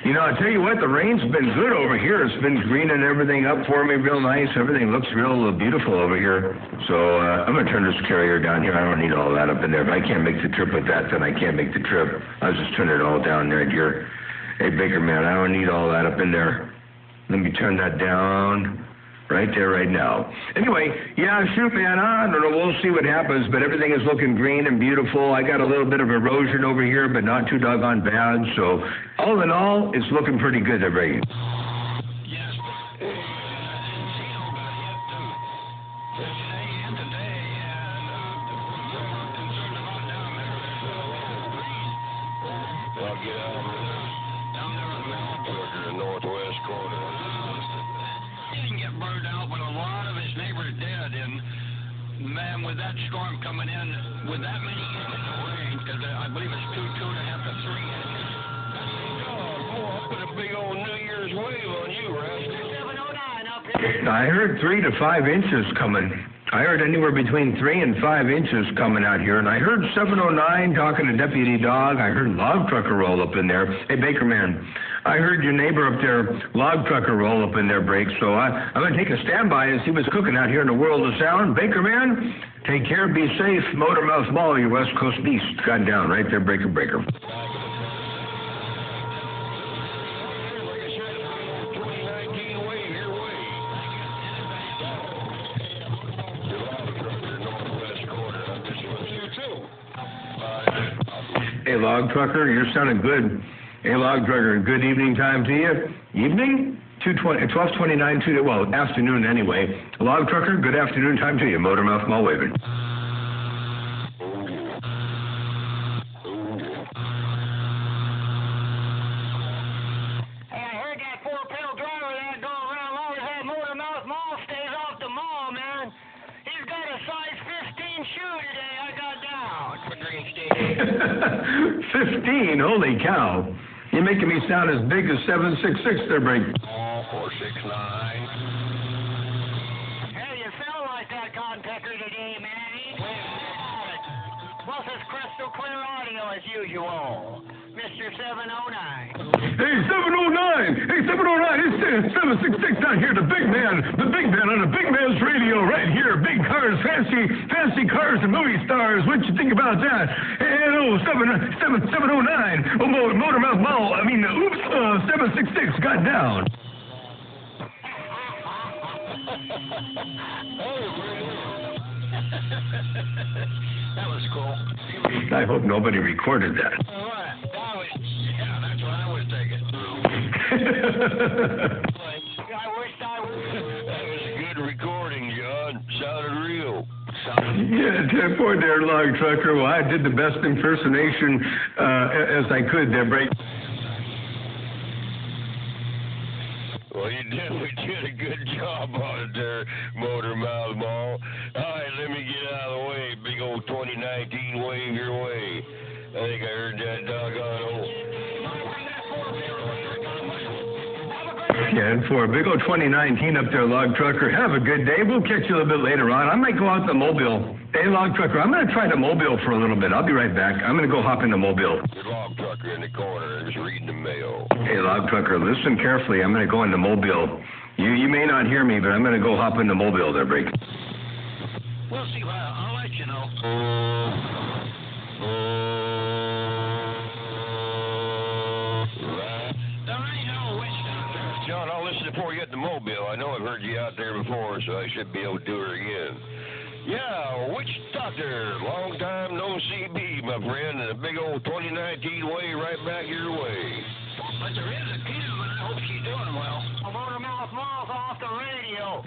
you know, I tell you what, the rain's been good over here. It's been greening everything up for me real nice. Everything looks real beautiful over here. So I'm going to turn this carrier down here. I don't need all that up in there. If I can't make the trip with that, then I can't make the trip. I'll just turn it all down there here. Hey, Baker Man, I don't need all that up in there. Let me turn that down. Right there, right now. Anyway, yeah, shoot, man, I don't know. We'll see what happens, but everything is looking green and beautiful. I got a little bit of erosion over here, but not too doggone bad. So, all in all, it's looking pretty good there, Brady. Yes, down there in the northwest corner. Didn't get burned out, but a lot of his neighbors did. And man, with that storm coming in, with that many inches of rain, because I believe it's 2.5 to 3 inches. Oh, I put a big old New Year's wave on you, Rusty. 709 up here. I heard 3 to 5 inches coming. I heard anywhere between 3 and 5 inches coming out here, and I heard 709 talking to Deputy Dog. I heard log trucker roll up in there. Hey, Baker Man, I heard your neighbor up there, log trucker roll up in their break, so I'm going to take a standby and see what's cooking out here in the world of sound. Baker Man, take care, be safe. Motormouth Mall, your West Coast beast. Got down right there, Breaker. Hey, log trucker, you're sounding good. Hey, log trucker, good evening time to you. Evening? 12:29, well, afternoon anyway. Log trucker, good afternoon time to you. Motormouth Mall waving. Hey, I heard that 4-pedal driver that go around long as that Motormouth Mall stays off the mall, man. He's got a size 15 shoe today. I got down. For Green State. 15, holy cow. You're making me sound as big as 766 there, Brink. 469. Hey, you sound like that contacker today, man. house is crystal clear audio as usual. Mr. 709. Hey, 709! Hey, 709! It's 766 down here, the big man on the Big Man's Radio right here. Big cars, fancy cars and movie stars. What you think about that? Hey, hello, 709. Oh, Motormouth Mall. 766 got down. That was cool. I hope nobody recorded that. Yeah, that's what I was thinking. I wished I would. That was a good recording, John. Sounded real. Yeah, poor dear log trucker. Well, I did the best impersonation as I could there, Break. Well, you did a good job on it there, Motormouth Mall. All right, let me get out of the way. Big old 2019 wave your way. I think I heard that doggone old. Yeah, and for a big old 2019 up there, log trucker, have a good day. We'll catch you a little bit later on. I might go out to Mobile. Hey, log trucker, I'm going to try the Mobile for a little bit. I'll be right back. I'm going to go hop in the Mobile. The log trucker in the corner is reading the mail. Hey, log trucker, listen carefully. I'm going to go into Mobile. You may not hear me, but I'm going to go hop into Mobile there, Break. We'll see. I'll let you know. John, I'll listen before you get the Mobile. I know I've heard you out there before, so I should be able to do her again. Yeah, Witch Doctor, long time no CB, my friend, and a big old 2019 way right back your way. But there is a Kim, and I hope she's doing well. Motormouth Mall's off the radio.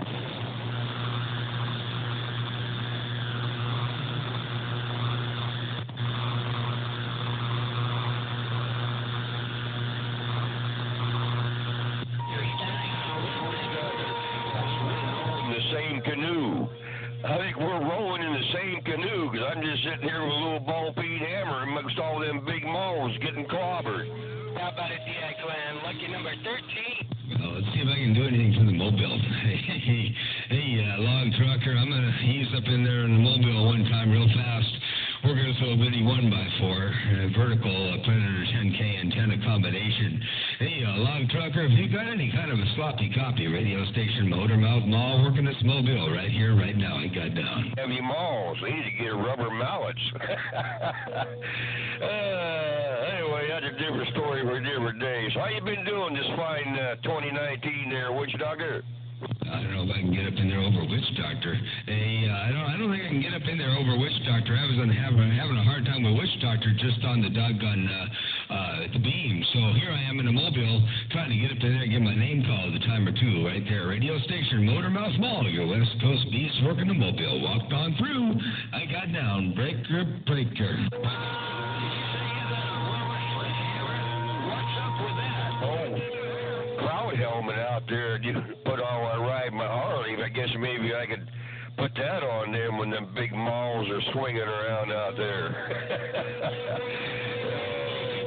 Same canoe. I think we're rolling in the same canoe because I'm just sitting here with a little ball-peen hammer amongst all them big malls getting clobbered. How about it, D.I. Clan? Lucky number 13. Well, let's see if I can do anything for the Mobile. Hey, log trucker, I'm going to ease up in there in the Mobile one time real fast. We're going to throw a bitty 1x4 vertical Predator 10K antenna combination. Hey, log trucker, if you got any kind of a sloppy copy radio station, Motormouth Mall, working this Mobile right here, right now. I got down. Heavy malls. They need to get rubber mallets. Anyway, that's a different story for a different day. So how you been doing this fine 2019 there, Witch Doctor? I don't know if I can get up in there over Witch Doctor. Hey, I don't think I can get up in there over Witch Doctor. I was having a hard time with Witch Doctor just on the doggone the beam. So here I am in a Mobile trying to get up in there and get my name called a time or two right there. Radio station, Motormouth Mall, your West Coast beast working the Mobile. Walked on through. I got down. Breaker. Helmet out there you put on while I ride my Harley. I guess maybe I could put that on them when them big malls are swinging around out there.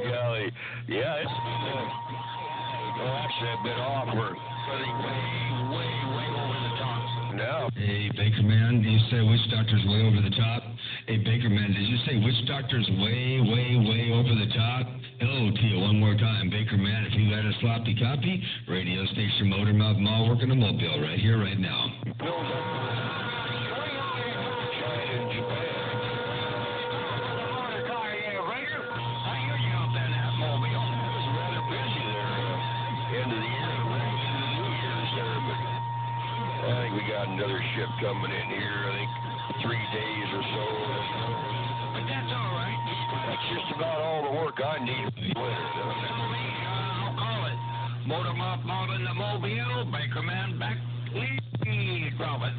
Golly. Yeah, it's actually a bit awkward. Way over the top. No. Hey, Baker Man, did you say Witch Doctor's way over the top? Hey, Baker Man, did you say Witch Doctor's way over the top? Hello to you one more time, Baker Man. If you got a sloppy copy, radio station Motormouth Mall working a Mobile right here, right now. I think we got another ship coming in here, I think 3 days or so. But that's all right. That's just about all the work I need. I'll call it. Motormouth Mall in the Mobile, Baker Man back. Please, Robert.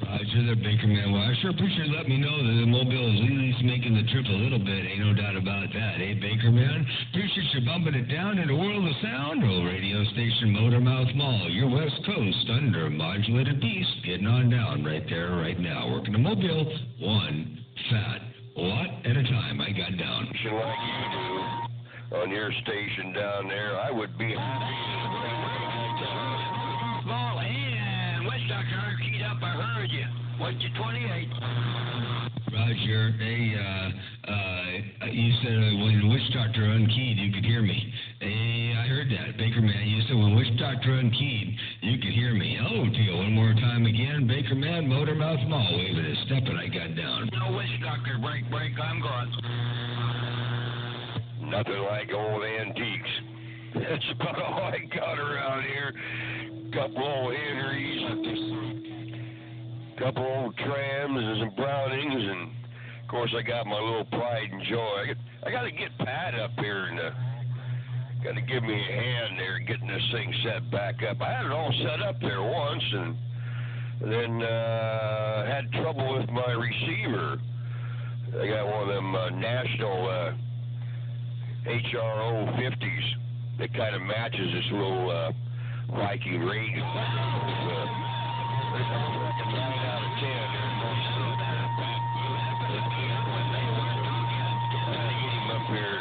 Roger there, Baker Man. Well, I sure appreciate you letting me know that the Mobile is at least making the trip a little bit. Ain't no doubt about that, eh, Baker Man? Appreciate you bumping it down in a world of sound. Oh, radio station Motormouth Mall, your West Coast under modulated beast, getting on down right there, right now. Working the Mobile, one fat lot at a time. I got down. Like you do on your station down there, I would be happy. Ball and Witch Doctor keyed up. I heard you. What's your 28? Roger. Hey, you said when Witch Doctor unkeyed, you could hear me. Hey, I heard that. Baker Man, you said when Witch Doctor unkeyed, you could hear me. Hello to you one more time again. Baker Man, Motormouth Mall, waving his step, and I got down. No Witch Doctor, break, I'm gone. Nothing like old antiques. That's about all I got around here. Couple old Henrys, couple old Trams and some Brownings, and of course I got my little pride and joy. I got to get Pat up here and got to give me a hand there getting this thing set back up. I had it all set up there once, and then had trouble with my receiver. I got one of them national HRO 50s that kind of matches this little Viking radio. 9 out of 10. Get him up here.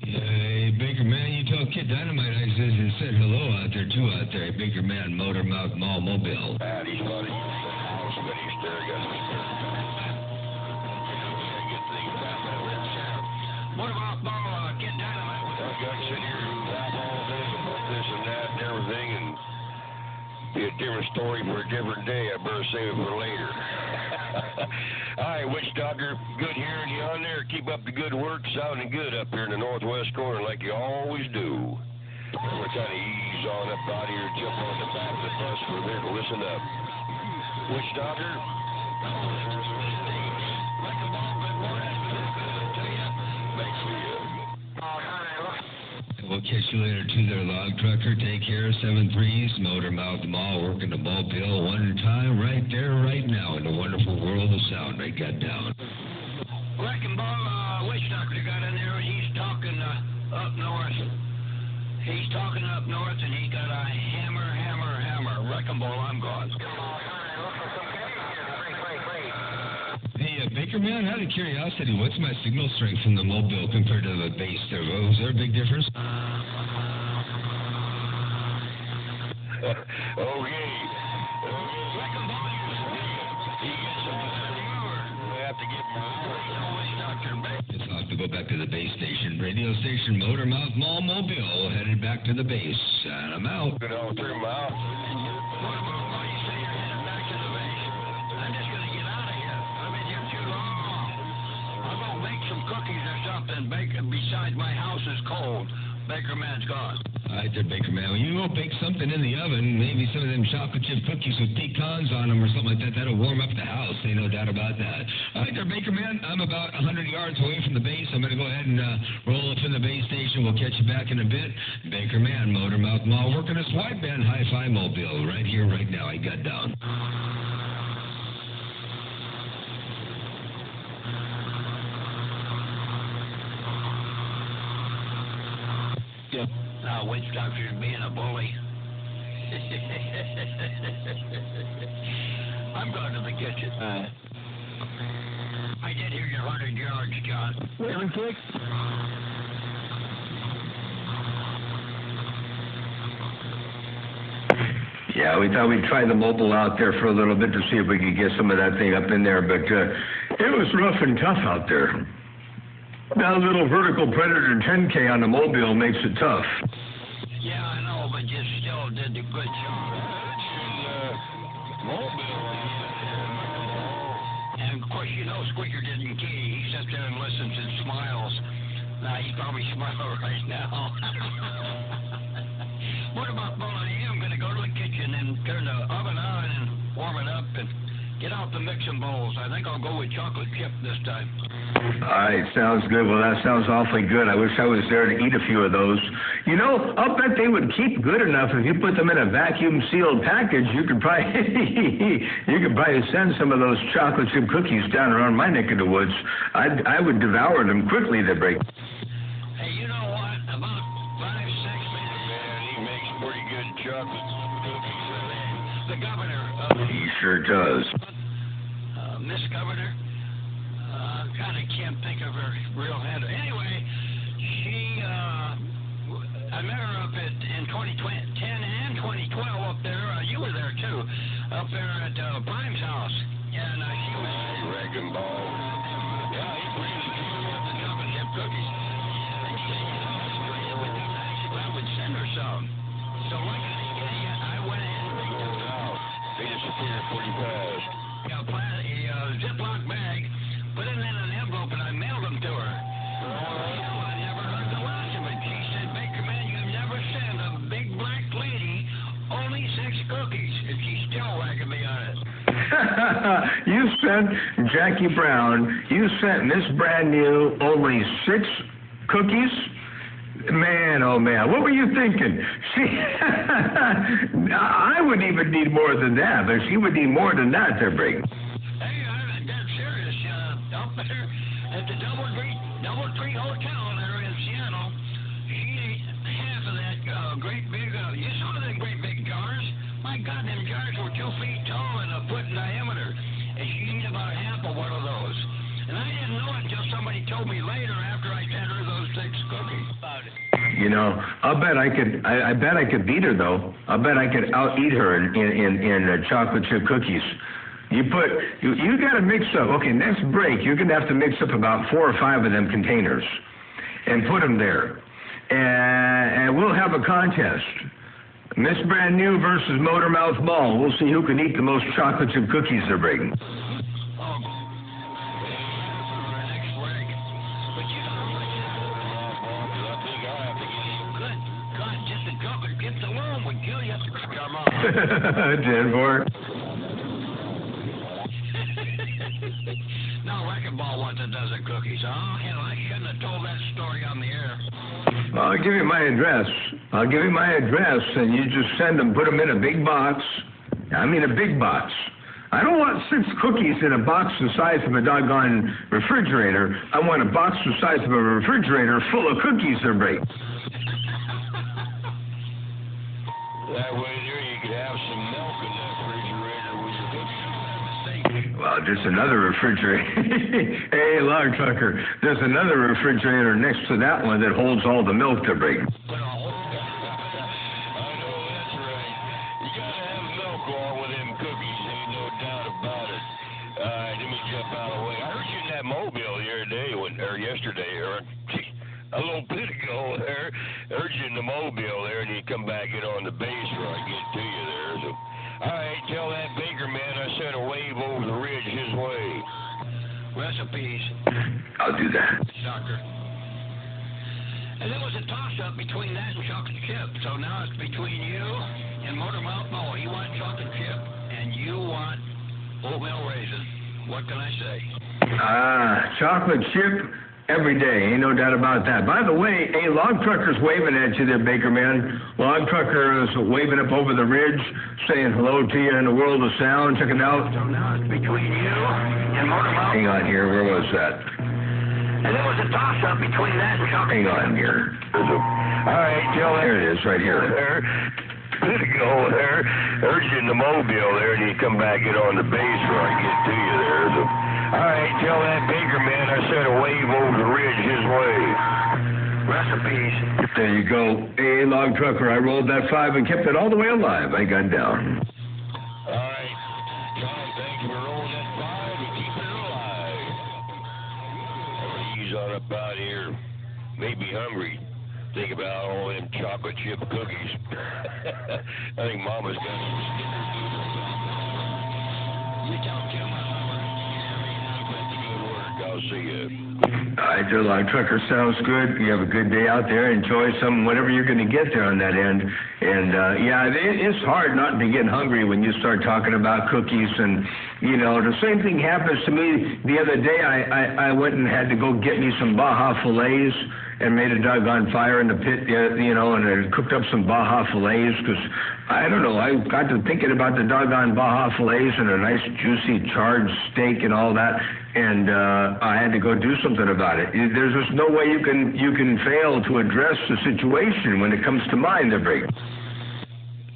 Hey, Baker Man, you tell Kid Dynamite I said hello out there, too, out there. Baker Man, Motormouth Mall, Mobile. Pat, he's funny. House, but he's there. Motormouth Mall, Kid Dynamite. I got to sit here and rap all day about this and that and everything, and be a different story for a different day. I better save it for later. All right, Witch Doctor, good hearing you on there. Keep up the good work, sounding good up here in the northwest corner like you always do. We're kind of ease on up out here, jump on the back of the bus for a minute to listen up. Witch Doctor? We'll catch you later too there, Log Trucker. Take care, 7-3s, Motormouth Mall, working the Mobile one time right there, right now, in the wonderful world of sound. I got down. Wrecking Ball, Witch Doctor got in there, and he's talking up north. He's talking up north, and he's got a hammer. Wrecking Ball, I'm gone. Hey, Baker Man, out of curiosity, what's my signal strength from the Mobile compared to the base there? Was there a big difference? Okay. Wrecking Ball, he gets a better viewer. I have to get my Witch Doctor back. Yes, I'll have to go back to the base station. Radio station Motormouth Mall Mobile, headed back to the base. And I'm out. Good all through my house. Motormouth, you say you're headed back to the base. I'm just going to get out of here. I've been here too long. I'm going to make some cookies or something. Besides, my house is cold. Baker Man's gone. All right there, Baker Man. When you go bake something in the oven, maybe some of them chocolate chip cookies with pecans on them or something like that, that'll warm up the house. Ain't no doubt about that. All right there, Baker Man. I'm about 100 yards away from the base. I'm going to go ahead and roll up in the base station. We'll catch you back in a bit. Baker Man, Motormouth Mall, working this wideband hi-fi mobile right here, right now. I got down. Yep. Witch Doctor's being a bully. I'm going to the kitchen. I did hear your 100 yards, John. Really quick? Yeah, we thought we'd try the Mobile out there for a little bit to see if we could get some of that thing up in there, but it was rough and tough out there. That little vertical Predator 10K on the Mobile makes it tough. Yeah, I know, but you still did a good job. And of course, you know Squeaker didn't key. He sits there and listens and smiles. Now, he's probably smiling right now. What about Bully? I'm going to go to the kitchen and turn the oven on and warm it up and get out the mixing bowls. I think I'll go with chocolate chip this time. All right, sounds good. Well, that sounds awfully good. I wish I was there to eat a few of those. You know, I'll bet they would keep good enough if you put them in a vacuum-sealed package. You could probably send some of those chocolate chip cookies down around my neck of the woods. I would devour them quickly. They break. Hey, you know what? About 5-6 minutes. Man, he makes pretty good chocolate cookies. The governor. He sure does. Miss Governor. God, I can't think of her real handle. Anyway, she, I met her up in 2010 and 2012 up there. You were there too, up up there at Prime's house. And she was... Wrecking ball. Yeah, he really came up the chocolate chip cookies. And she said, I would send her some. So I went ahead and picked them out. They disappeared pretty fast. A Ziploc bag, put it in an envelope, and I mailed them to her. I never heard the last of it. She said, Baker man, you never sent a big black lady only 6 cookies. And she's still whacking me on it. You sent Jackie Brown, you sent Miss Brand New only 6 cookies? Man, oh man, what were you thinking? I would even need more than that, but she would need more than that there, Briggs. Hey, I'm dead serious. Up there at the Doubletree Hotel there in Seattle, she ate half of that great big, you saw them great big jars? My God, them jars were 2 feet tall and a foot in diameter. And she ate about half of one of those. And I didn't know it until somebody told me later after I sent her those 6 cookies. You know, I bet I could beat her though. I bet I could out-eat her in chocolate chip cookies. You got to mix up. Okay, next break, you're gonna have to mix up about 4 or 5 of them containers, and put them there, and we'll have a contest. Miss Brand New versus Motormouth Ball. We'll see who can eat the most chocolate chip cookies they're breaking. Denver. No, Wrecking Ball wants a dozen cookies. Oh, hell, I shouldn't have told that story on the air. I'll give you my address. And you just send them, put them in a big box. I mean a big box. I don't want 6 cookies in a box the size of a doggone refrigerator. I want a box the size of a refrigerator full of cookies they're breaking. That way there you could have some milk in that refrigerator with your cookies. Well, there's another refrigerator. Hey, log trucker, there's another refrigerator next to that one that holds all the milk they're breaking. I know, that's right. You gotta have milk along with them cookies, ain't no doubt about it. Alright, let me jump out of the way. I heard you in that mobile the other day, or yesterday, or a little bit ago there. I heard you in the mobile there, and you come back in on the base where I get to you there. So, alright, tell that Baker man I sent a wave over the ridge his way. Recipes. I'll do that. Doctor. And there was a toss-up between that and chocolate chip. So now it's between you and Motormouth Mo. You want chocolate chip, and you want oatmeal raisin. What can I say? Chocolate chip every day. Ain't no doubt about that. By the way, hey, Log Trucker's waving at you there, Baker man. Log Trucker is waving up over the ridge, saying hello to you in the world of sound. Check it out. So now it's between you and Motormouth. Hang on here. Where was that? And there was a toss-up between that and chocolate Hang chip. on here. Alright, tell that... There it is, right here. There. Good to go there. Heard you in the mobile there, and you come back in on the base where I get to you there. So, alright, tell that Baker man I sent a wave over the ridge his way. Recipes. There you go. Hey, Log Trucker, I rolled that 5 and kept it all the way alive. I got down. Alright, John, thank you for rolling that 5 and keeping it alive. Ease on up out here. Maybe hungry. Think about all them chocolate chip cookies. I think Mama's got some You tell Kim I love her. I'll see you. All right, dear Log Trucker, sounds good. You have a good day out there. Enjoy whatever you're going to get there on that end. And, it's hard not to get hungry when you start talking about cookies. And, the same thing happens to me. The other day, I went and had to go get me some Baja fillets and made a doggone fire in the pit, and I cooked up some Baja fillets because, I don't know, I got to thinking about the doggone Baja fillets and a nice juicy charred steak and all that, and I had to go do something about it. There's just no way you can fail to address the situation when it comes to mind, there, Briggs.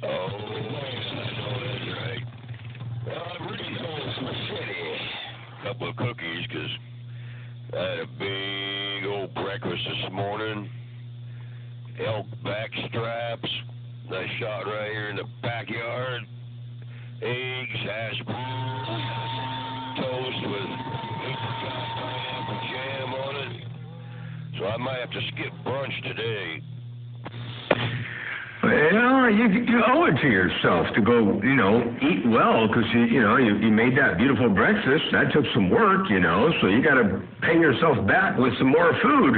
Oh, I know that's right. Well, I'm really going some city. A couple of cookies, because I had a big old breakfast this morning. Elk back straps. Nice shot right here in the backyard. eggs, hash browns, toast with pineapple jam on it. So I might have to skip brunch today. Well, you owe it to yourself to go, eat well, because you made that beautiful breakfast. That took some work, so you got to pay yourself back with some more food.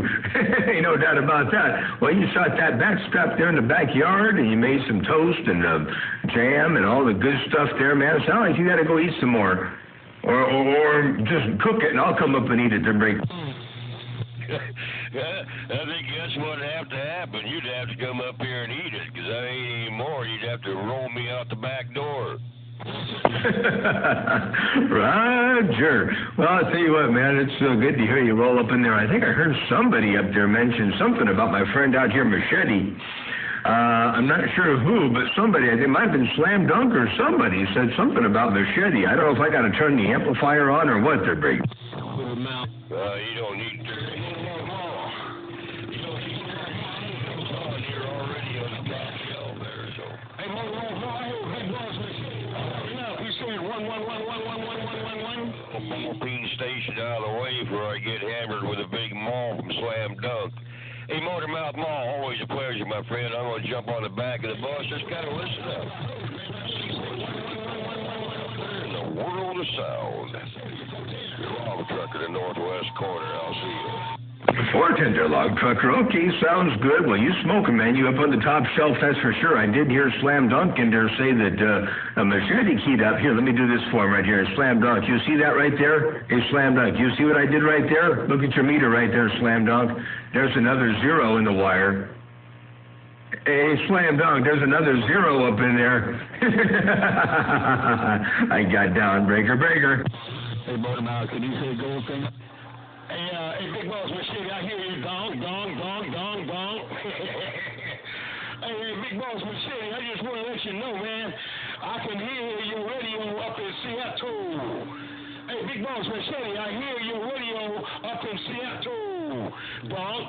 Ain't no doubt about that. Well, you shot that backstrap there in the backyard, and you made some toast and jam and all the good stuff there, man. It sounds like you got to go eat some more, or just cook it, and I'll come up and eat it to break. I think that's what'd have to happen. You'd have to come up here and eat it, because I ain't anymore. You'd have to roll me out the back door. Roger. Well, I'll tell you what, man, it's good to hear you roll up in there. I think I heard somebody up there mention something about my friend out here, Machete. I'm not sure who, but somebody, it might have been Slam Dunk or somebody, said something about Machete. I don't know if I got to turn the amplifier on or what there, Big. You don't need to. Bean station out of the way before I get hammered with a big maul from Slam Dunk. Hey, Motormouth Maul, always a pleasure, my friend. I'm going to jump on the back of the bus. Just got to listen up. In the world of sound. Your log trucker in the northwest corner. I'll see you. Bartender, log trucker. Okay, sounds good. Well, you smoking, man. You up on the top shelf, that's for sure. I did hear Slam Dunk in there say that Machete keyed up. Here, let me do this for him right here. Slam Dunk. You see that right there? Hey, Slam Dunk. You see what I did right there? Look at your meter right there, Slam Dunk. There's another 0 in the wire. Hey, Slam Dunk, there's another 0 up in there. I got down. Breaker. Hey, Motormouth, can you say Goldfinger? Hey, Big Boss Machete, I hear you. Dong. Hey, Big Boss Machete, I just want to let you know, man, I can hear your radio up in Seattle. Hey, Big Boss Machete, I hear your radio up in Seattle. Dong.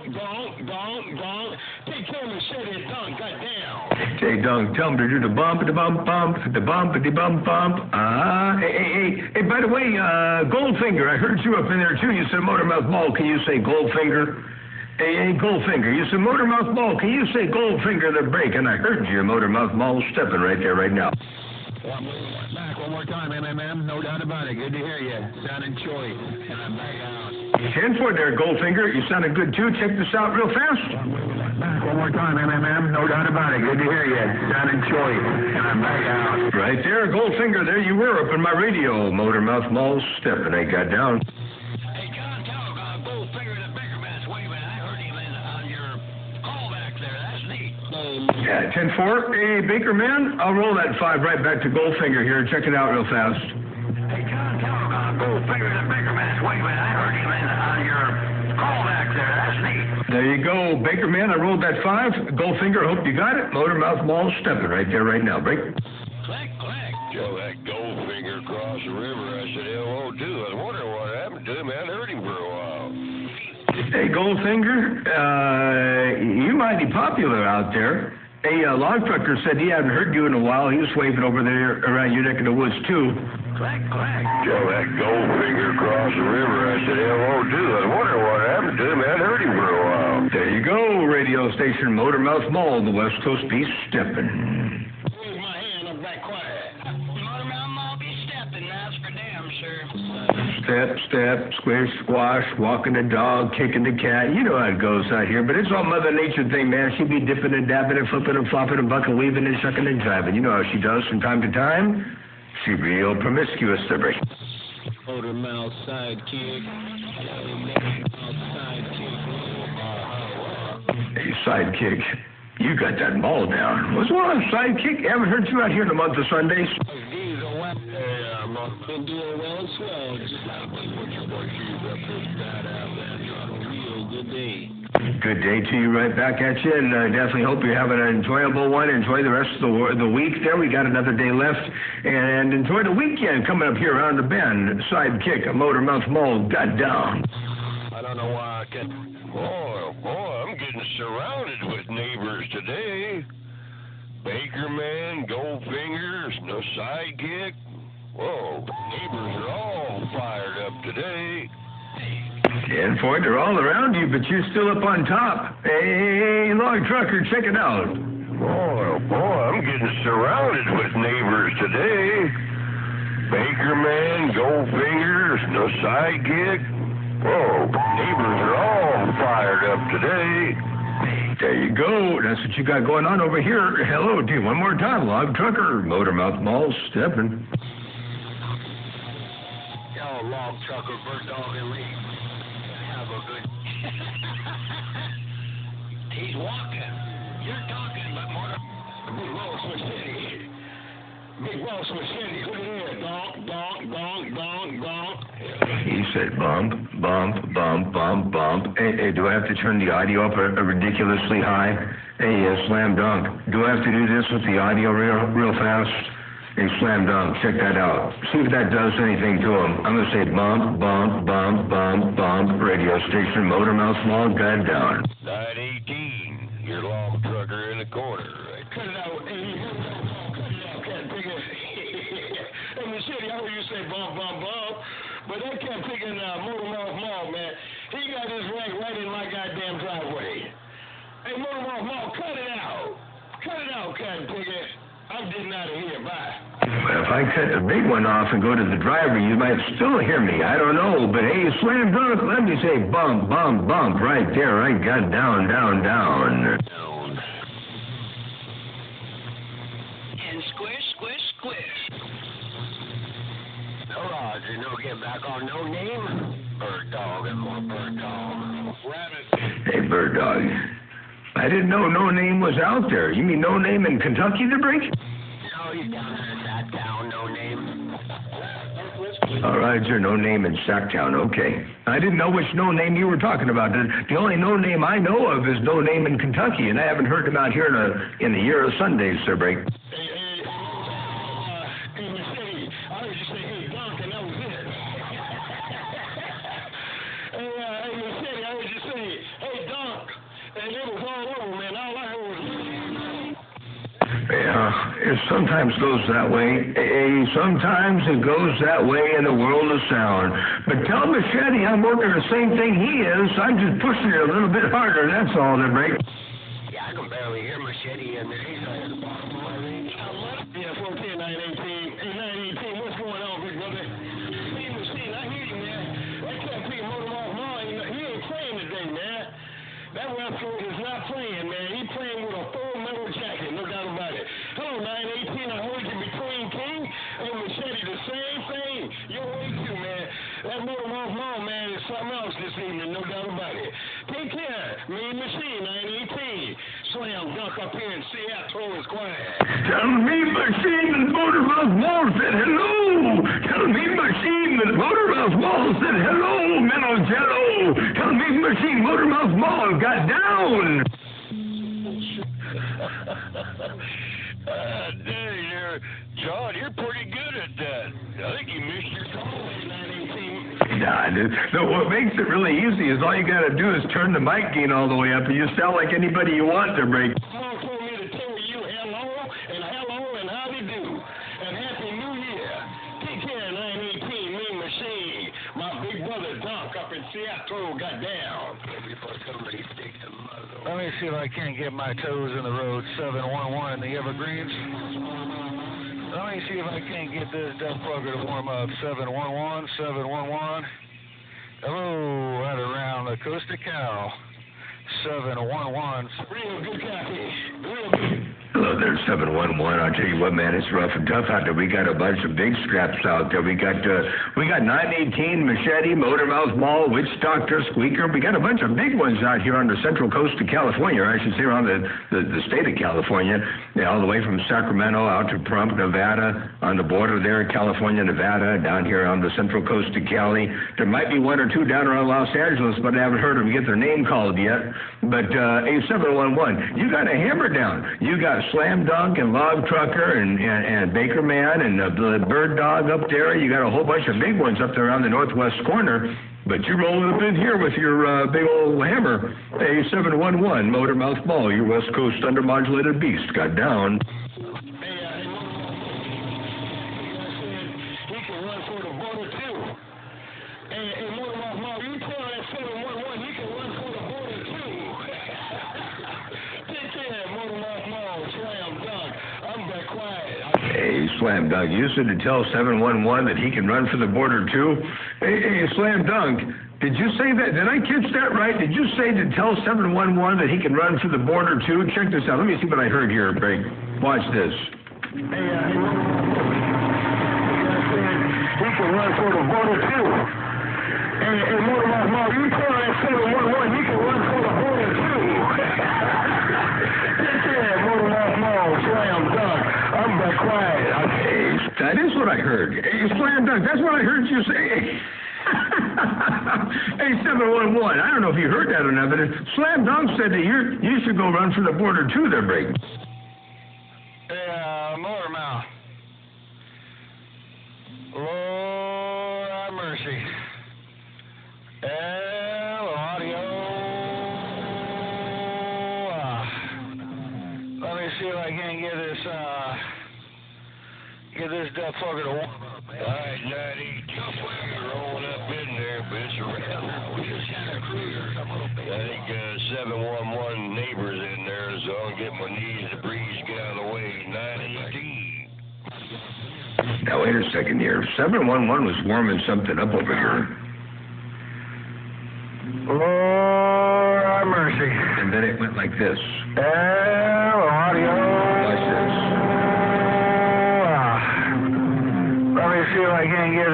Take care of Machete, Dunk, goddamn. Hey, Dunk, tell him to do the bump-a-de-bump, the bump-a-de-bump. Hey, by the way, Goldfinger, I heard you up in there, too. You said Motormouth Ball. Can you say Goldfinger? Hey, Goldfinger, you said Motormouth Ball. Can you say Goldfinger the break? And I heard you, Motormouth Ball, stepping right there, right now. Back one more time, MMM. No doubt about it. Good to hear you. Sounding choice. And I'm back out. 10-4 there, Goldfinger. You sounded good, too. Check this out real fast. Back one more time, MMM. No doubt about it. Good to hear you. Sounding choice. And I'm back out. Right there, Goldfinger. There you were up in my radio. Motormouth Mall stepping. I got down. Hey, John, tell Goldfinger the Baker Man's waving. I heard him on your call back there. That's neat. Yeah, 10-4. Hey, Baker Man, I'll roll that 5 right back to Goldfinger here. Check it out real fast. Hey, John, tell Goldfinger the Baker Man's waving. I heard him on your call back there. That's neat. There you go, Baker Man. I rolled that 5. Goldfinger, hope you got it. Motormouth Mall stepping right there right now. Break. Click. Joe, that Goldfinger across the river, I said hello to. I was wondering what happened to him. I hadn't heard him for a while. Hey, Goldfinger, you mighty popular out there. Hey, log trucker said he hadn't heard you in a while. He was waving over there around your neck of the woods, too. Click. Joe, that Goldfinger across the river, I said hello to. I was wondering what happened to him. I hadn't heard him for a while. There you go, radio station Motormouth Mall, the West Coast Beast stepping. Where's my hand? I'm back quiet. Motormouth Mall be stepping. That's for damn sure. Step, squish, squash, walking the dog, kicking the cat. You know how it goes out here, but it's all Mother Nature thing, man. She be dipping and dabbing and flipping and flopping and bucking, weaving and shucking and jiving. You know how she does from time to time. She real promiscuous, Sibber. Motormouth sidekick. Hey, sidekick. You got that mall down. What's going on, sidekick? I haven't heard you out here in the month of Sundays. Been doing well as well. Just put your shoes up and out, man. You're on a real good day. Good day to you, right back at you, and I definitely hope you're having an enjoyable one. Enjoy the rest of the week there. We got another day left, and enjoy the weekend coming up here around the bend. Sidekick, a Motormouth Mall, got down. I don't know why I can't. Boy, I'm getting surrounded with neighbors today. Baker Man, man, gold fingers, no sidekick. Whoa, neighbors are all fired up today. 10-4, they're all around you, but you're still up on top. Hey, log trucker, check it out. Oh, boy, I'm getting surrounded with neighbors today. Baker man, gold fingers, no sidekick. Whoa, neighbors are all fired up today. There you go. That's what you got going on over here. Hello, do you one more time, log trucker, Motormouth Mall, stepping. Yo, log trucker, bird dog, and Lee. Have a good... He's walking. You're talking, but more... Big Boss Machete. Big Boss Machete. Look at there. Donk, donk, donk, donk, donk. He said bump, bump, bump, bump, bump. Hey, do I have to turn the audio up ridiculously high? Hey, Slam Dunk, do I have to do this with the audio real fast? Hey, Slam Dunk, check that out. See if that does anything to him. I'm going to say bump, bump, bump, bump, bump, radio station, Motormouth Mall, gun down. 918, your log trucker in the corner. Right? Cut it out. Hey, cut it out, cat picking. Hey, Machete, I heard you say bump, bump, bump. But that cat picking Motormouth Mall, man, he got his rank right in my goddamn driveway. Hey, Motormouth Mall, cut it out. Cut it out, cat picking. I'm getting out of here. Bye. Well, if I cut the big one off and go to the driver, you might still hear me. I don't know. But hey, Slam Dunk, let me say bump, bump, bump right there. Right, got down, down, down. And squish, squish, squish. No, Roger, no get back on no name. Bird dog and more bird dog. Rabbit. Hey, Bird Dog. I didn't know No Name was out there. You mean No Name in Kentucky, the break? No, he's down there in that town, no name. All right, sir, No Name in Sacktown. Okay. I didn't know which No Name you were talking about. The only No Name I know of is No Name in Kentucky, and I haven't heard him out here in a year of Sundays, sir, break. Hey, Machete, I heard you say, hey, Dunk, and that was it. Hey, Machete, I heard you say, hey, Dunk, and it was all over, man. All I heard was... Yeah, it sometimes goes that way. Sometimes it goes that way in the world of sound. But tell Machete I'm working the same thing he is. I'm just pushing it a little bit harder, that's all, the break. Yeah, I can barely hear Machete in there. He's at the bottom of my range. Yeah, 14, 918. Hey, 918, what's going on, big brother? Hey, Machete, I hear you, man. That cat picking Motormouth Mall, he ain't playing today, man. That Westcoast is not playing, man. He playing with a full metal jacket, no doubt about it. Hello, 918, I heard you between King and Machete, the same thing. You're way too, man. That Motormouth Mall, man, is something else this evening, no doubt about it. Take care. Mean Machine, 918. Slam Dunk up here in Seattle is quiet. Tell me Machine and Motormouth Mall said hello. Tell me Machine and Motormouth Mall said hello, Menno Jello. Tell me Machine Motormouth Mall got down. Dang, John, you're pretty good at that. I think you missed your call. 918. Nah, no, what makes it really easy is all you got to do is turn the mic gain all the way up, and you sound like anybody you want to break. Mom told me to tell you hello and how do do. And Happy New Year. Take care, 918, Mean Machine. My big brother Doc up in Seattle got down. Before somebody sticks a muzzle. Let me see if I can't get my toes in the road. 711 in the Evergreens. Let me see if I can't get this deaf plugger to warm up. 711, 711. Hello, right around the Coast of Cal. 711. Real good copy. Real good. Hello there, 711. I'll tell you what, man, it's rough and tough out there. We got a bunch of big scraps out there. We got 918, Machete, Motormouth Mall, Witch Doctor, Squeaker. We got a bunch of big ones out here on the central coast of California, or I should say around the state of California. Yeah, all the way from Sacramento out to Pahrump, Nevada, on the border there, California, Nevada, down here on the central coast of Cali. There might be one or two down around Los Angeles, but I haven't heard them get their name called yet. But, 711, you got a hammer down. You got Slam Dunk and Log Trucker and Baker Man and the Bird Dog up there. You got a whole bunch of big ones up there around the northwest corner. But you're rolling up in here with your big old hammer. Hey, 711, Motormouth Mall, your West Coast undermodulated beast got down. Hey, border too. Hey, Motor Mall, you tell that 711 you can run for the border too. Take care, Motor Mall, slam dunk. I'm back quiet. Hey, Slam Dunk, you said to tell 711 that he can run for the border too? Hey, Slam Dunk, did you say that? Did I catch that right? Did you say to tell 711 that he can run for the border too? Check this out. Let me see what I heard here, Big. Watch this. He can run for the border too. Hey, Motor Mall, you tell that 711 he can run for the border too. Take care, Motor Mall, slam dunk. I'm back quiet. Hey, that is what I heard. Hey, Slam Dunk, that's what I heard you say. Hey, 711, I don't know if you heard that or not, but Slam Dunk said that you should go run for the border too there, Big. Hey, Motor Mouth. Lord have mercy. Audio. Let me see if I can get this deaf fucker to warm up. All right, 90, you're rolling up in there, but it's around now. We just had a cruiser come up. I think 711 neighbors in there, so I'll get my knees to breeze, get out of the way. 918. Now, wait a second here. 711 was warming something up over here. Lord have mercy. And then it went like this. Audio. Watch this. Let me see if I can get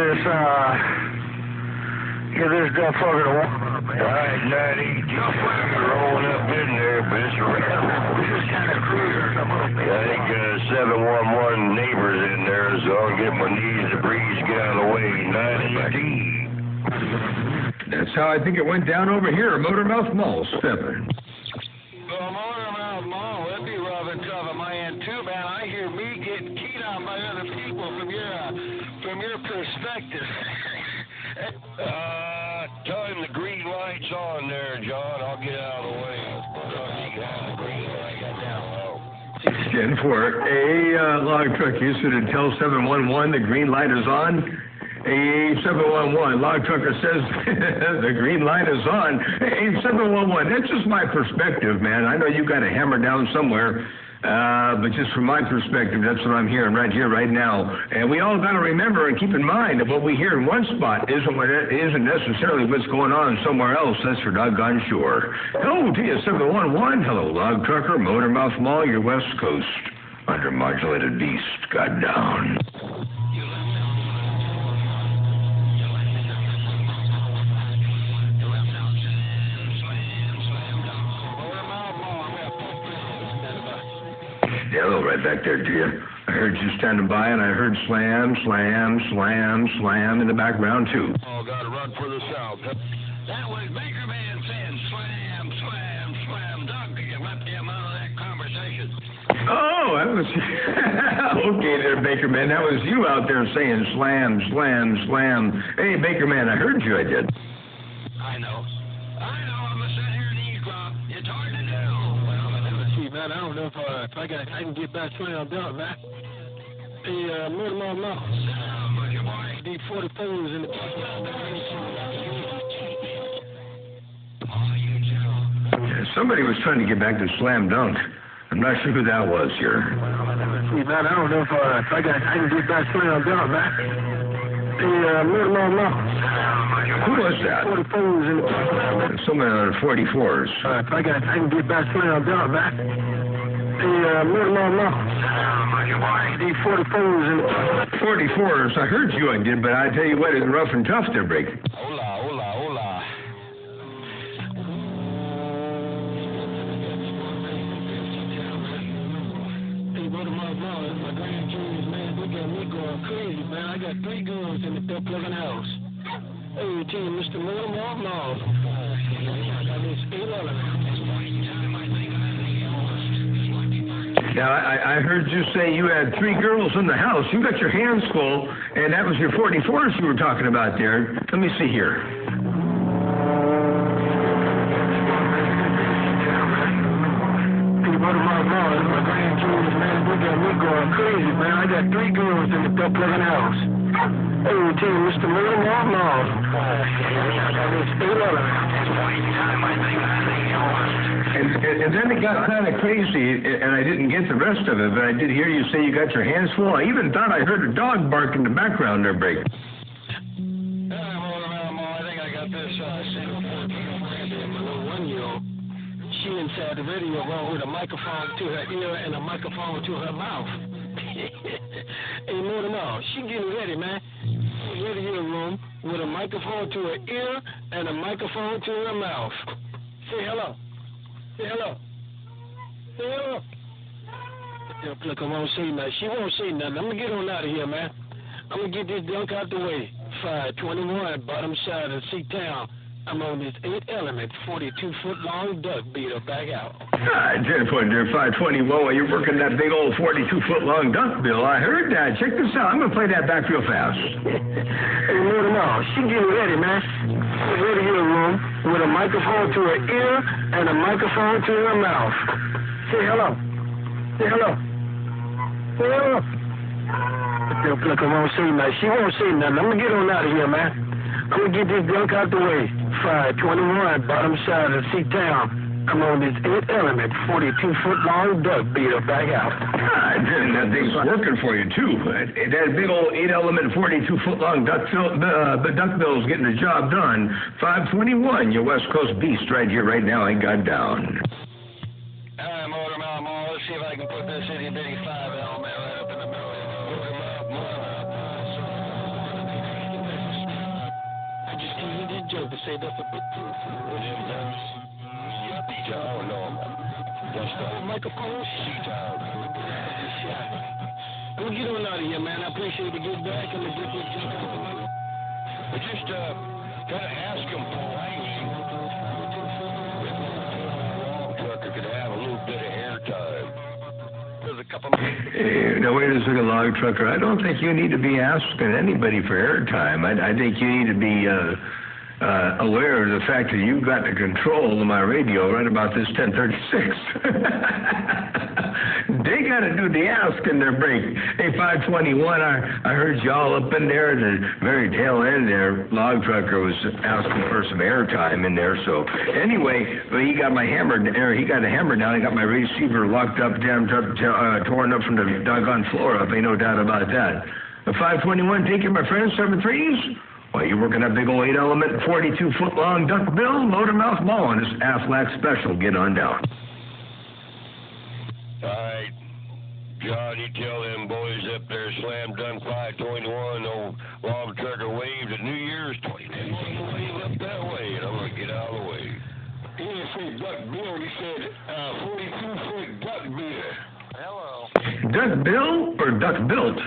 this deaf fucker to warm up. All right, 90, you're rolling up in there, but it's around now. We just had a cruiser come up. I think 711 neighbors in there, so I'll get my knees to breeze, get out of the way. 918. That's how I think it went down over here. Motormouth Mall, stepping. Well, Motormouth Mall, it'd be rough and tough on my end too, man. I hear me getting keyed on by other people from your perspective. Tell him the green light's on there, John. I'll get out of the way. The green light got down. 10-4. Hey, log truck, you said to tell 711 the green light is on. Hey, 711, log trucker says the green light is on. Hey, 711, that's just my perspective, man. I know you got a hammer down somewhere, but just from my perspective, that's what I'm hearing right here, right now. And we all got to remember and keep in mind that what we hear in one spot isn't necessarily what's going on somewhere else. That's for doggone sure. Hello to you, 711. Hello, log trucker, Motormouth Mall, your West Coast. Under modulated beast, got down. Hello, right back there to you. I heard you standing by, and I heard slam, slam, slam, slam in the background, too. Oh, got to run for the south. That was Baker Man saying slam, slam, slam dunk. You left him out of that conversation. Oh, that was... Okay there, Baker Man. That was you out there saying slam, slam, slam. Hey, Baker Man, I heard you, I did. I know. I'm going to sit here and eavesdrop. It's hard to do. See, man, I don't know if I can get back slam dunk, man. Hey, Motor Mall. D44s in the... Yeah, somebody was trying to get back to slam dunk. I'm not sure who that was here. See, man, I don't know if I can get back slam dunk, man. Hey, Motor Mall. Who was that? 44s in the... Someone on 44s. If I can get back slam dunk, man. Hey, Motor Mall. D44s in the... 44s. I heard you, I did, but I tell you what, it's rough and tough there, Break. Hola. Hey, Motor Mall, my grandkids, man, they got me going crazy, man. I got 3 guns in the duck-looking house. Hey, team, Mr. Motor Mall. I got this 11. Now, I heard you say you had 3 girls in the house. You got your hands full, and that was your 44s you were talking about there. Let me see here. Hey, Motor Mall, my grandkids, man, they got me going crazy, man. I got 3 girls in the duck-looking house. Hey, tell you, Mr. Murray, no. And then it got kind of crazy, and I didn't get the rest of it, but I did hear you say you got your hands full. I even thought I heard a dog bark in the background there, Break. I think I got this single 1-year-old. She inside the radio room with a microphone to her ear and a microphone to her mouth. Hey, more than all, she getting ready, man. Radio room with a microphone to her ear and a microphone to her mouth. Say hello. Say hello. Say hello. Look, I won't say nothing. She won't say nothing. I'm going to get on out of here, man. I'm going to get this junk out the way. 521, bottom side of C-Town. I'm on this 8-element, 42-foot-long duck beater back out. 10 foot there, 521. While you're working that big old 42-foot-long duck bill. I heard that. Check this out. I'm going to play that back real fast. Hey, more than all, she getting ready, man. Radio room with a microphone to her ear and a microphone to her mouth. Say hello. Say hello. Say hello. Look, I won't say nothing. She won't say nothing. I'm going to get on out of here, man. I'm going to get this junk out the way. 521, bottom side of C-Town. I'm on this 8-element, 42-foot-long duck beater back out. That thing's working for you, too. That big old 8-element, 42-foot-long duck bill's getting the job done. 521, your West Coast beast right here, right now. I got down. All right, Motor Mouth Mall. Let's see if I can put this itty-bitty 5-element right up in the middle. I just gave you that joke to say that's a bit too. Oh, no. Just a microphone. We'll get on out of here, man. I appreciate the get back and the get this junk out the way. But just gotta ask him politely. Trucker could have a little bit of airtime. There's a couple. Now, wait a second, log trucker. I don't think you need to be asking anybody for airtime. I think you need to be aware of the fact that you've got the control of my radio right about this 1036. They got to do the asking their break. Hey, 521, I heard y'all up in there at the very tail end there. Log trucker was asking for some airtime in there. So anyway, he got my hammer there. He got a hammer down. I got my receiver locked up, damn, torn up from the doggone floor up. Ain't no doubt about that. 521, take care, my friends. 7-3s. Well, you're working that big old 8-element, 42-foot-long duck bill, Motor Mouth Mall on this Aflac special. Get on down. All right, John, you tell them boys up there, slam dunk 521, old log trucker waved at New Year's 20. Wave up that way, and I'm going to get out of the way. He didn't say duck bill, he said 42-foot duck beater. Hello. Duck bill or duck built?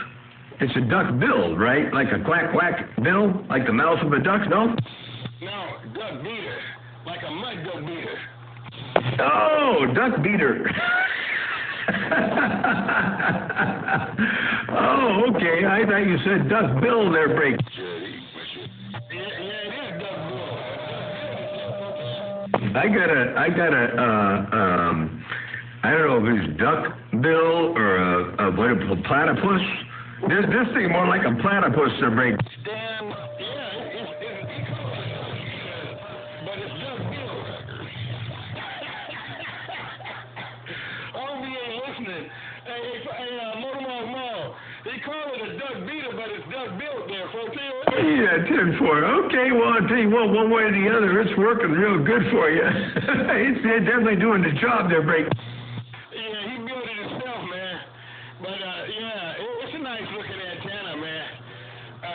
It's a duck bill, right? Like a quack quack bill? Like the mouth of a duck, no? No, duck beater. Like a mud duck beater. Oh, duck beater. Oh, okay. I thought you said duck bill there, Break. Yeah, it is duck bill. I got a I don't know if it's duck bill or a platypus. This thing more like a platypus there, Break. Damn, yeah, but it's duck bill. Oh, we ain't listening. Hey, Motor Mouth Mall. They call it a duck beater, but it's duck built there, folks. Yeah, 10-4. Okay, well, I'll tell you what, one way or the other, it's working real good for you. It's definitely doing the job there, Break. Yeah, he built it himself, man. But, yeah, it's a nice looking antenna, man.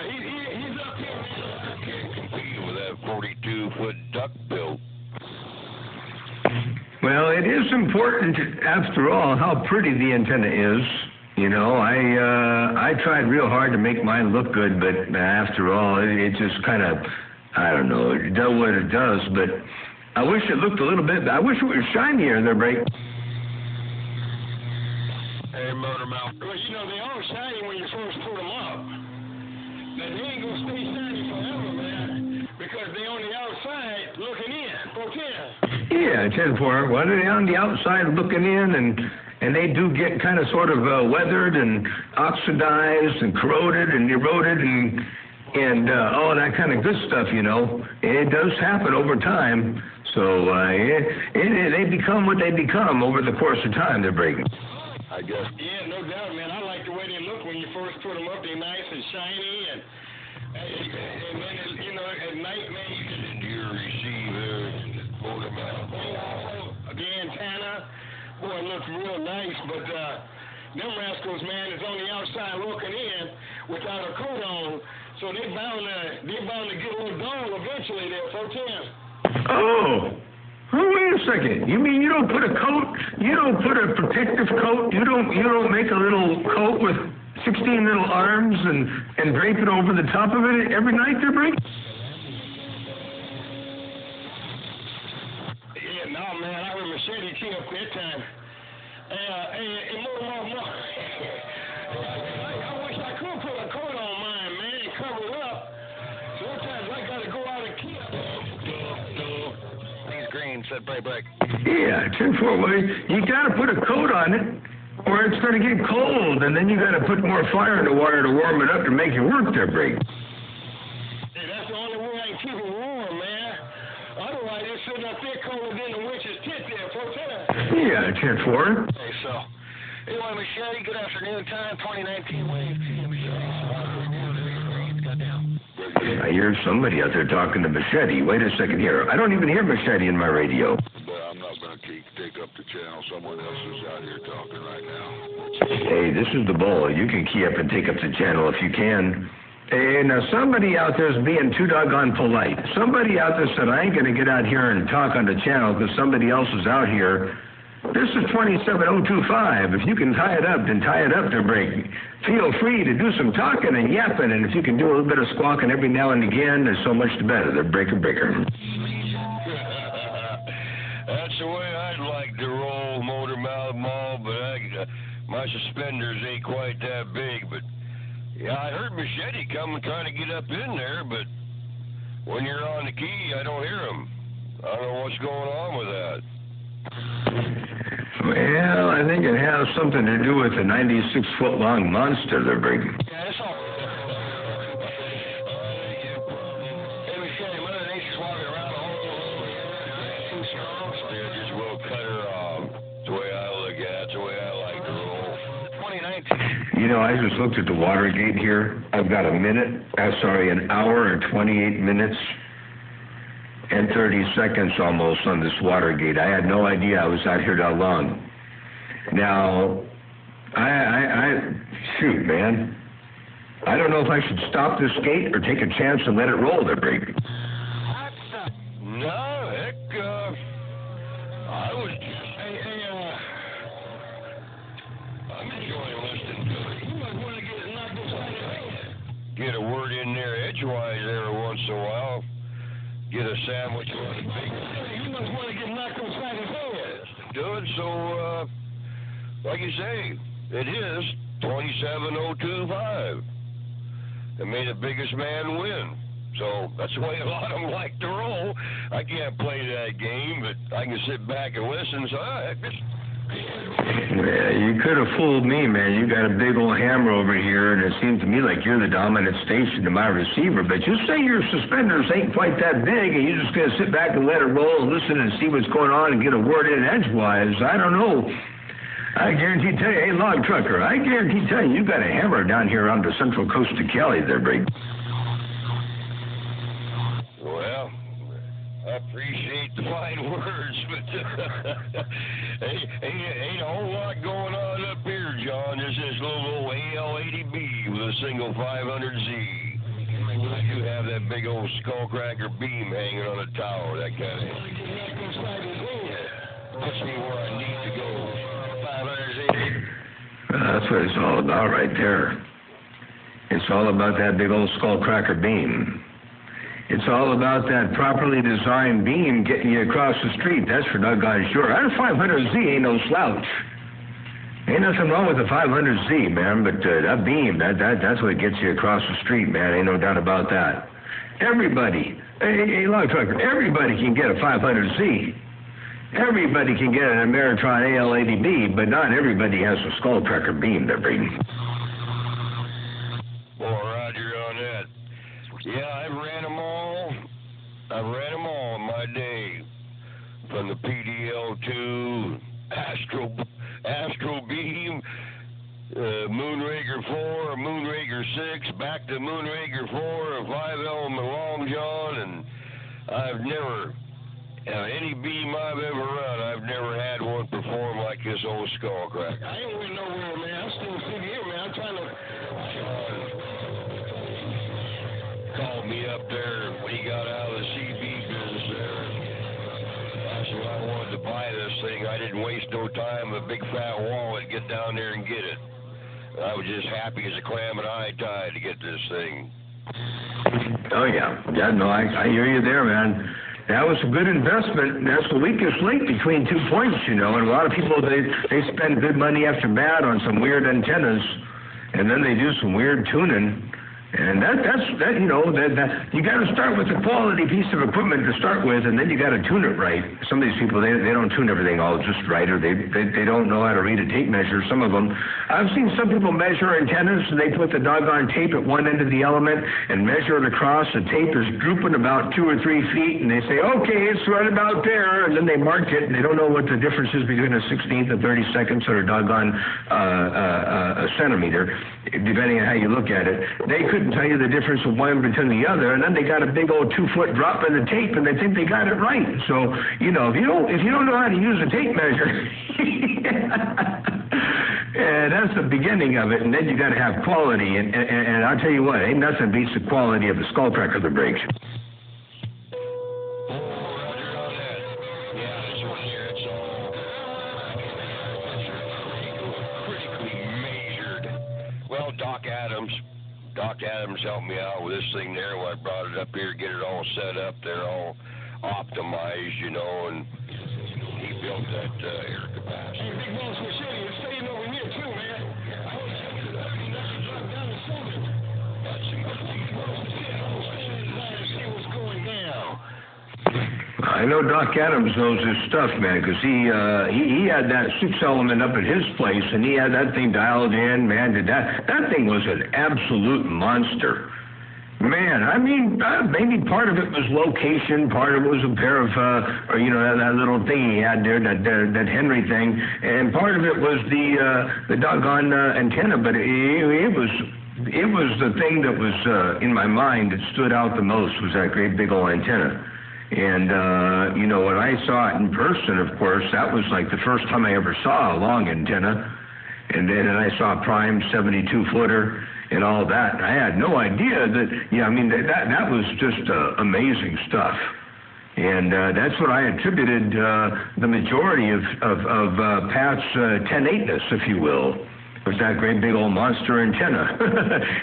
He's up here, man. Can't compete with that 42-foot duck bill. Well, it is important, after all, how pretty the antenna is. You know, I tried real hard to make mine look good, but after all, it just kind of, I don't know, it does what it does, but I wish it looked a little bit, I wish it was shinier there, Break. Hey, Motor Mouth. Well, you know, they all shiny when you first put them up. But they ain't going to stay shiny forever, man, because they on the outside looking in. Yeah, 10-4. Well, they're on the outside looking in, and they do get kind of sort of weathered and oxidized and corroded and eroded, and and all that kind of good stuff, you know. It does happen over time. So they become what they become over the course of time, they're breaking. I guess. Yeah, no doubt, man. I like the way they look when you first put them up. They're nice and shiny, and then, you know, at night, man, you get into your receiver and pull them out. The antenna, boy, it looks real nice, but them rascals, man, is on the outside looking in without a coat on, so they're bound to get a little dull eventually there, 410. Oh, wait a second. You mean you don't put a coat? You don't put a protective coat? You don't make a little coat with 16 little arms and drape it over the top of it every night they're breaking? Yeah, no, man, I heard Machete key up that time. More. I wish I could put a coat on mine, man, and cover it up. Sometimes I gotta go out and key up. These greens said break. Yeah, 10-4 way. You got to put a coat on it, or it's going to get cold, and then you got to put more fire in the water to warm it up to make it work there, break. Hey, that's the only way I can keep it warm, man. Otherwise, it's sitting up there colder than the witch's tit there, 410. Yeah, 10-4. Okay, so anyway, Machete, good afternoon time, 2019 Wave Goddamn. I hear somebody out there talking to Machete. Wait a second here. I don't even hear Machete in my radio. But I'm not going to take up the channel. Someone else is out here talking right now. Hey, this is the Bull. You can key up and take up the channel if you can. Hey, now somebody out there is being too doggone polite. Somebody out there said, I ain't going to get out here and talk on the channel because somebody else is out here. This is 27025. If you can tie it up, then tie it up there, break. Feel free to do some talking and yapping, and if you can do a little bit of squawking every now and again, there's so much the better. They're breaker. That's the way I'd like to roll, Motor Mouth Mall, but my suspenders ain't quite that big. But yeah, I heard Machete come and try to get up in there, but when you're on the key, I don't hear him. I don't know what's going on with that. Well, I think it has something to do with the 96-foot-long monster they're breaking. Yeah, that's all. Hey, Machete, Mother Nature's walking around the whole world. Too strong. They just will cut her off. That's the way I look at it. That's the way I like to roll. 2019. You know, I just looked at the water gate here. I've got an hour and 28 minutes and 30 seconds almost on this water gate. I had no idea I was out here that long. Now, shoot, man. I don't know if I should stop this gate or take a chance and let it roll there, baby. No, heck, I was just, I'm enjoying listening to it. You might want to get knocked upside the head. Get a word in there edgewise every once in a while. Get a sandwich on a big. You must want to get knocked upside the head. Do it, so, like you say, it is 27025. And may the biggest man win. So that's the way a lot of them like to roll. I can't play that game, but I can sit back and listen. So, Yeah, you could have fooled me, man. You got a big old hammer over here, and it seems to me like you're the dominant station to my receiver. But just say your suspenders ain't quite that big, and you're just going to sit back and let it roll and listen and see what's going on and get a word in edgewise. I don't know. I guarantee tell you, hey, log trucker, I guarantee tell you got a hammer down here on the central coast of Cali there, Brig. Well, I appreciate the fine words, but ain't a whole lot going on up here, John. This is little old AL80B with a single 500Z. I do have that big old skullcracker beam hanging on a tower, that kind of. Puts me where I need to go. 500Z. That's what it's all about right there. It's all about that big old skullcracker beam. It's all about that properly designed beam getting you across the street. That's for doggone sure. That 500Z ain't no slouch. Ain't nothing wrong with the 500Z, man, but that beam, that's what gets you across the street, man. Ain't no doubt about that. Everybody, hey, log trucker, everybody can get a 500Z. Everybody can get an Ameritron AL80B, but not everybody has a skullcracker beam they're breeding. Boy, Roger on that. Yeah, I've ran them all. I've ran them all in my day. From the PDL-2, Astro Beam, Moonraker 4, Moonraker 6, back to Moonraker 4, a 5-element Long John, and I've never, any beam I've ever run, I've never had one perform like this old Skullcracker. I ain't went nowhere, man. I'm still sitting here, man. I'm trying to... Called me up there when he got out of the CB business there. I said I wanted to buy this thing. I didn't waste no time with a big fat wallet, get down there and get it. I was just happy as a clam and eye tide to get this thing. Oh, yeah. Yeah, no, I hear you there, man. That was a good investment. That's the weakest link between 2 points, you know. And a lot of people, they spend good money after bad on some weird antennas, and then they do some weird tuning. And that you know, you got to start with a quality piece of equipment to start with, and then you got to tune it right. Some of these people, they don't tune everything all just right, or they don't know how to read a tape measure. Some of them, I've seen some people measure antennas, and they put the doggone tape at one end of the element and measure it across. The tape is drooping about 2 or 3 feet, and they say, okay, it's right about there, and then they mark it, and they don't know what the difference is between a 16th and 32nd or a doggone a centimeter, depending on how you look at it. They couldn't tell you the difference of one between the other, and then they got a big old 2-foot drop in the tape, and they think they got it right. So, you know, if you don't know how to use a tape measure, that's the beginning of it, and then you got to have quality, and I'll tell you what, ain't nothing beats the quality of the Skullcracker that breaks. Doc Adams helped me out with this thing there when I brought it up here, get it all set up there, all optimized, you know, and he built that air capacity. Hey, Big Boss Machete, it's staying over here, too, man. I was checking it up, and that's drop down to 7. Let's see what's going down. I know Doc Adams knows his stuff, man, because he had that 6-element up at his place, and he had that thing dialed in, man. That thing was an absolute monster. Man, I mean, maybe part of it was location, part of it was a pair of, or you know, that little thing he had there, that Henry thing, and part of it was the doggone antenna. But it was the thing that was in my mind that stood out the most was that great big old antenna. And you know, when I saw it in person, of course, that was like the first time I ever saw a long antenna. And then I saw a prime 72-footer. And all that. I had no idea that, yeah, I mean, that was just amazing stuff. And that's what I attributed the majority of Pat's 10-8ness, if you will, was that great big old monster antenna.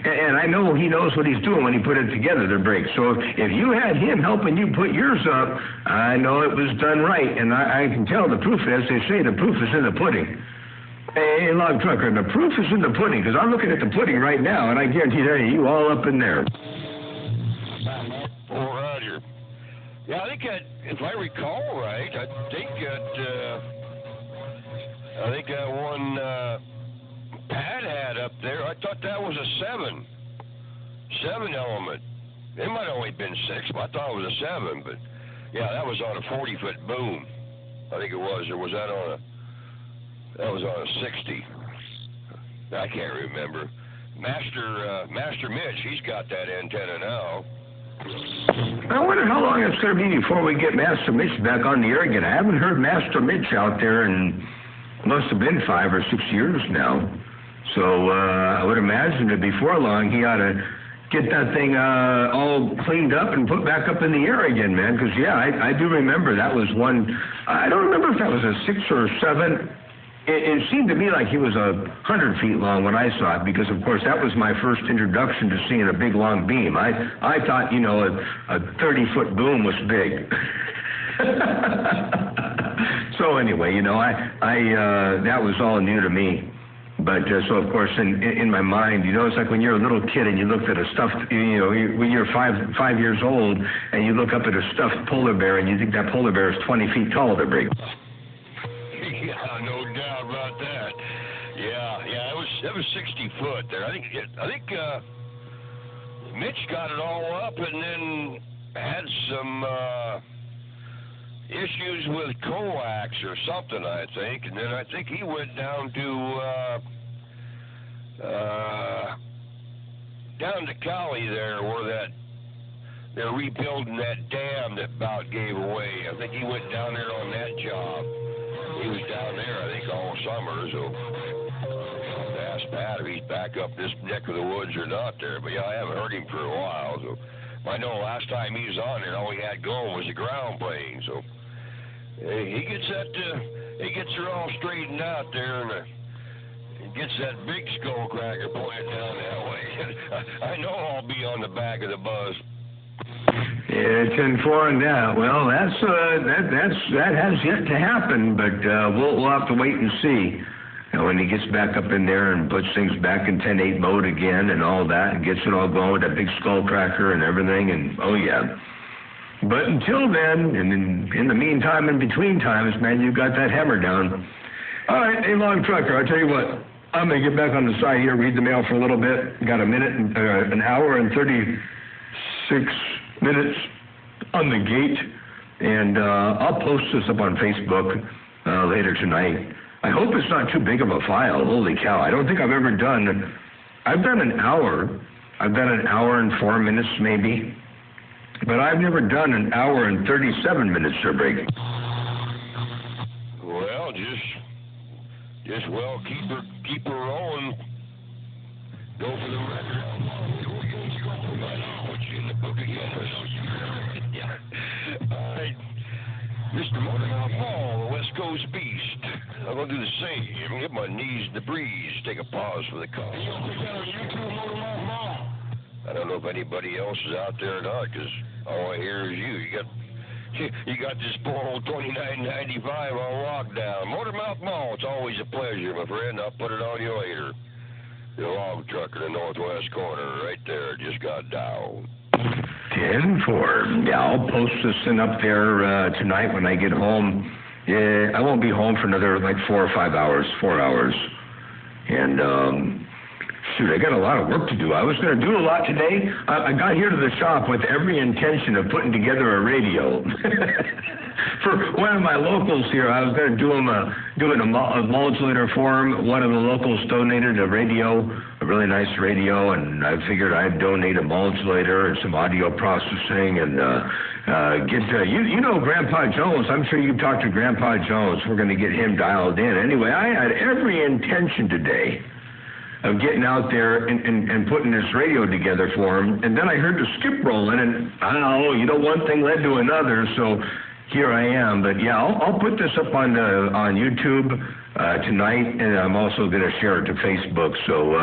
And I know he knows what he's doing when he put it together, the brakes. So if you had him helping you put yours up, I know it was done right. And I can tell the proof, as they say, the proof is in the pudding. Hey, Log Trucker, the proof is in the pudding, because I'm looking at the pudding right now, and I guarantee you all up in there. Oh, Roger. Yeah, I think if I recall right, I think that one Pat had up there, I thought that was a 7 element. It might have only been 6, but I thought it was a 7. But yeah, that was on a 40-foot boom. I think it was. Or was that on a? That was on a 60. I can't remember. Master Mitch, he's got that antenna now. I wonder how long it's going to be before we get Master Mitch back on the air again. I haven't heard Master Mitch out there in, must have been 5 or 6 years now. So I would imagine that before long he ought to get that thing all cleaned up and put back up in the air again, man. Because, yeah, I do remember that was one. I don't remember if that was a 6 or a 7. It seemed to me like he was 100 feet long when I saw it, because, of course, that was my first introduction to seeing a big, long beam. I thought, you know, a 30-foot boom was big. So anyway, you know, that was all new to me. But so, of course, in my mind, you know, it's like when you're a little kid and you looked at a stuffed, you know, when you're 5 years old and you look up at a stuffed polar bear and you think that polar bear is 20 feet tall, they're big. Yeah, no doubt about that. Yeah, it was 60 foot there. I think Mitch got it all up and then had some issues with coax or something, I think. And then I think he went down to Cali there, where they're rebuilding that dam that about gave away. I think he went down there on that job. He was down there, I think, all summer, so I'll have to ask Pat if he's back up this neck of the woods or not there. But yeah, I haven't heard him for a while, so I know last time he was on there, all he had going was the ground plane, so he gets her all straightened out there, and gets that big skull cracker pointed down that way. I know I'll be on the back of the bus. Yeah, 10-4 on that. Well, that has yet to happen, but we'll have to wait and see. When he gets back up in there and puts things back in 10-8 mode again and all that, and gets it all going, that big skull cracker and everything, and oh yeah. But until then, and in the meantime, in between times, man, you got that hammer down. All right, hey, Log Trucker, I'll tell you what. I'm going to get back on the side here, read the mail for a little bit. Got an hour and 36 minutes on the gate, and I'll post this up on Facebook later tonight. I hope it's not too big of a file. Holy cow, I don't think I've ever done... I've done an hour. I've done an hour and 4 minutes maybe, but I've never done an hour and 37 minutes or break. Well, just keep her rolling. Go for the record. All right, Mr. Motormouth Paul, the West Coast Beast. I'm gonna do the same. Get my knees in the breeze. Take a pause for the call. I don't know if anybody else is out there or not, because all I hear is you. You got this poor old 2995 on lockdown. Motormouth Mall, it's always a pleasure, my friend. I'll put it on you later. The log trucker in the northwest corner, right there, just got down. 10-4. Yeah, I'll post this thing up there tonight when I get home. Yeah, I won't be home for another 4 or 5 hours, 4 hours. And, shoot, I got a lot of work to do. I was going to do a lot today. I got here to the shop with every intention of putting together a radio. For one of my locals here, I was going to do him a modulator for him. One of the locals donated a radio, a really nice radio, and I figured I'd donate a modulator and some audio processing and you know Grandpa Jones. I'm sure you talked to Grandpa Jones. We're going to get him dialed in. Anyway, I had every intention today of getting out there and putting this radio together for him. And then I heard the skip rolling, and I don't know, one thing led to another, so here I am. But yeah, I'll put this up on YouTube tonight, and I'm also going to share it to Facebook. So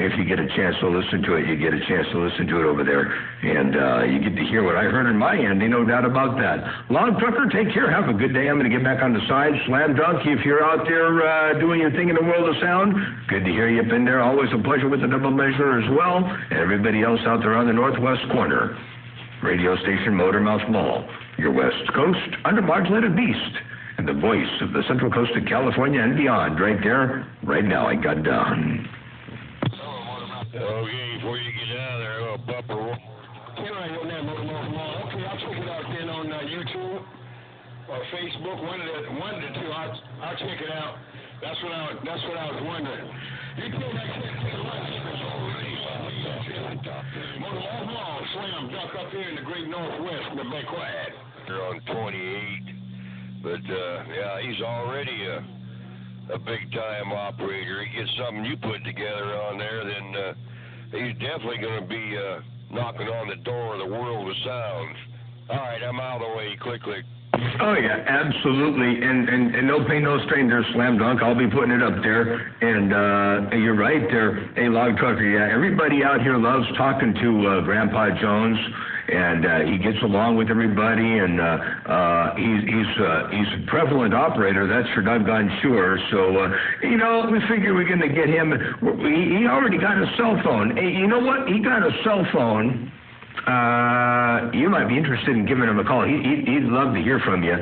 if you get a chance to listen to it, you get a chance to listen to it over there, and you get to hear what I heard on my end. Ain't no doubt about that. Log Trucker, take care. Have a good day. I'm going to get back on the side. Slam Donkey, if you're out there doing your thing in the world of sound, good to hear you up in there. Always a pleasure with the double measure as well. And everybody else out there on the northwest corner. Radio station Motormouth Mall, your West Coast undermodulated beast, and the voice of the Central Coast of California and beyond, right there, right now. I got down. Okay, before you get out of there, a bumper. Okay, I'll check it out then on YouTube or Facebook. One of the two. I'll check it out. That's what I was wondering. You told Motormouth Mall, Slam Dunk up here in the Great Northwest, the Bay Quiet. They're on 28, but yeah, he's already a big-time operator. He gets something you put together on there, then he's definitely going to be knocking on the door of the world of sound. All right, I'm out of the way. Click. Oh, yeah, absolutely. And no pain, no strain there, Slam Dunk. I'll be putting it up there. And you're right there. Hey, Log Trucker, yeah, everybody out here loves talking to Grandpa Jones. And he gets along with everybody, and he's a prevalent operator, that's for doggone sure. So, we figure we're going to get him. He already got a cell phone. Hey, you know what? He got a cell phone. You might be interested in giving him a call. He'd love to hear from you.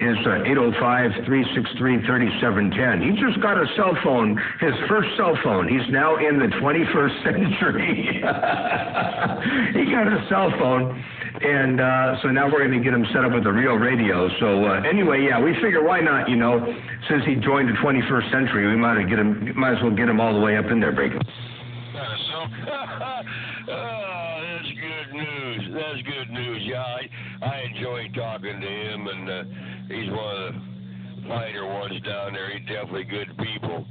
is 805-363-3710. He just got a cell phone, his first cell phone. He's now in the 21st century. He got a cell phone, and so now we're going to get him set up with a real radio. So anyway, yeah, we figure why not, you know, since he joined the 21st century, we might as well get him all the way up in there, Break. That's good news. That's good news. Yeah, I enjoy talking to him, and he's one of the finer ones down there. He's definitely good people.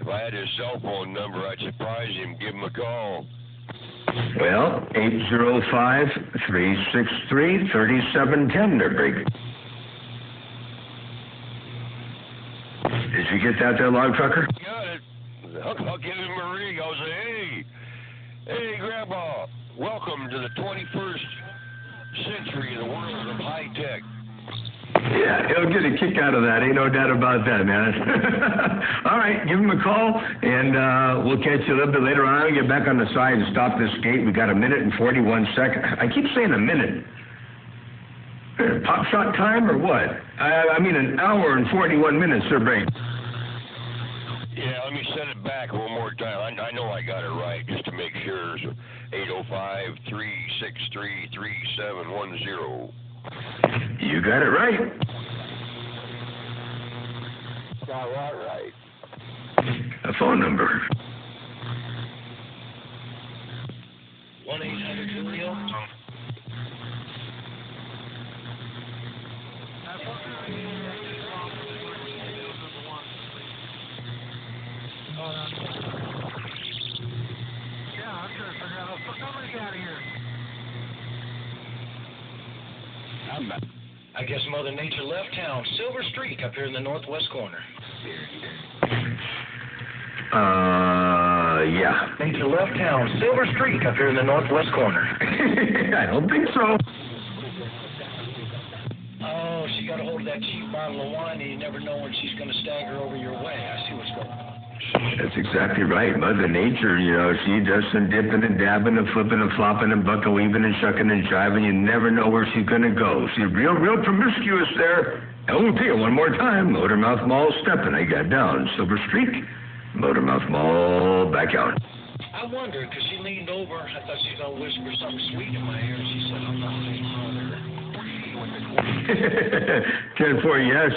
If I had his cell phone number, I'd surprise him, give him a call. Well, 805-363-3710 there, Break. Did you get that there, Log Trucker? Got it. I'll give him a ring. I'll say, hey, Grandpa, welcome to the 21st century, the world of high tech. Yeah, he'll get a kick out of that. Ain't no doubt about that, man. All right, give him a call, and we'll catch you a little bit later on. I'll get back on the side and stop this gate. We got 1 minute and 41 seconds. I keep saying a minute. Pop shot time or what? I mean an hour and 41 minutes, sir, Brain. Yeah, let me send it back one more time. I know I got it right, just to make sure. So 805-363-3710. You got it right. Got that right. A phone number. 1-800-Julio. I guess Mother Nature left town. Silver Streak up here in the northwest corner. Yeah. Nature left town. Silver Streak up here in the northwest corner. I don't think so. Oh, she got a hold of that cheap bottle of wine, and you never know when she's going to stagger over your way. I see what's going on. That's exactly right. Mother Nature, you know, she does some dipping and dabbing and flipping and flopping and bucking, weaving and shucking and jiving. You never know where she's going to go. She's real promiscuous there. I will tell you one more time. Motormouth Mall stepping. I got down. Silver Streak. Motormouth Mall back out. I wonder, because she leaned over. I thought she was going to whisper something sweet in my ear. She said, I'm not leaving mother. 10-4, yeah.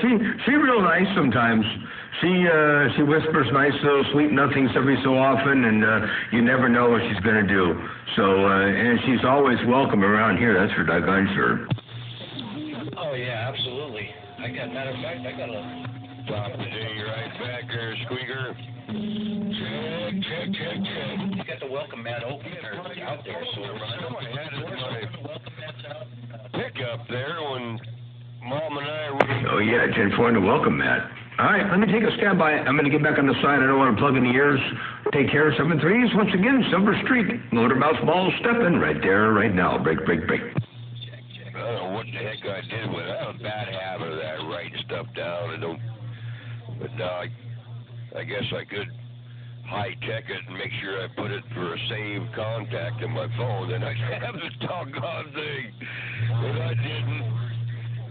She real nice sometimes. She whispers nice little sweet nothings every so often, and you never know what she's going to do. So, and she's always welcome around here. That's for doggone sure. Oh, yeah, absolutely. Matter of fact, I got a... Top of the day, right back there, Squeaker. Check. You got the welcome mat open out there, so I had it in my pickup there when Mom and I were... Oh, yeah, 10-4 and a welcome mat. All right, let me take a standby. I'm going to get back on the side. I don't want to plug in the ears. Take care, 7-3s. Once again, Silver Streak. Motormouth Mall stepping right there, right now. Break. I don't know what the heck I did with it. I have a bad habit of that, writing stuff down. But now I guess I could high-tech it and make sure I put it for a saved contact in my phone. Then I'd have the doggone thing. But I didn't.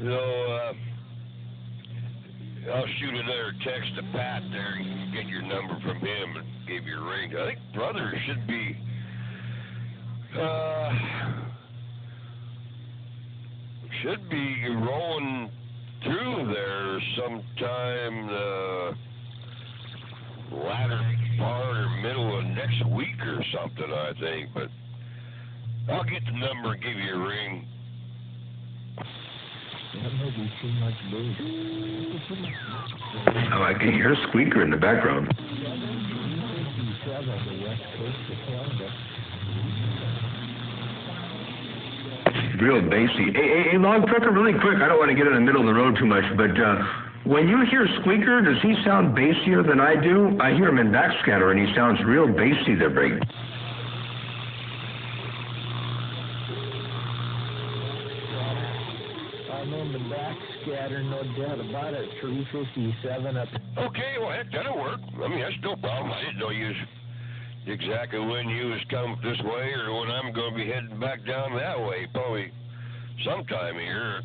So, I'll shoot another text to Pat there. You can get your number from him and give you a ring. I think brother should be rolling through there sometime the latter part or middle of next week or something, I think. But I'll get the number and give you a ring. Oh, I can hear a squeaker in the background. Real bassy. Hey, Log Trucker, really quick. I don't want to get in the middle of the road too much, but when you hear Squeaker, does he sound bassier than I do? I hear him in backscatter, and he sounds real bassy there, Break. I'm in the backscatter, no doubt about it. 357 up. Okay, well, heck, that'll work. I mean, that's no problem. I didn't know you was exactly when you was coming this way or when I'm going to be heading back down that way. Probably sometime here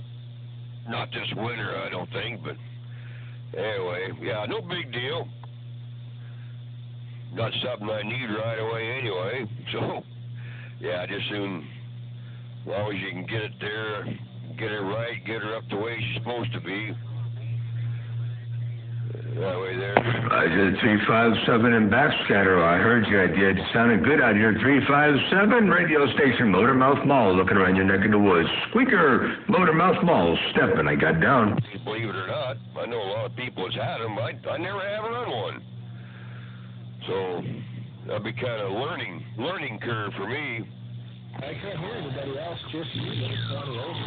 Not this winter, I don't think, but anyway, yeah, no big deal. Not something I need right away anyway, so yeah, just soon, as long as you can get it there, get it right, get her up the way she's supposed to be. That way there. I did 357 in backscatter. I heard your idea. It sounded good out here. 357 radio station, Motormouth Mall, looking around your neck of the woods. Squeaker, Motormouth Mall, stepping. I got down. Believe it or not, I know a lot of people has had them. I never have run one. So that'd be kind of learning curve for me. I can't hear anybody else, just you. It's 20 over.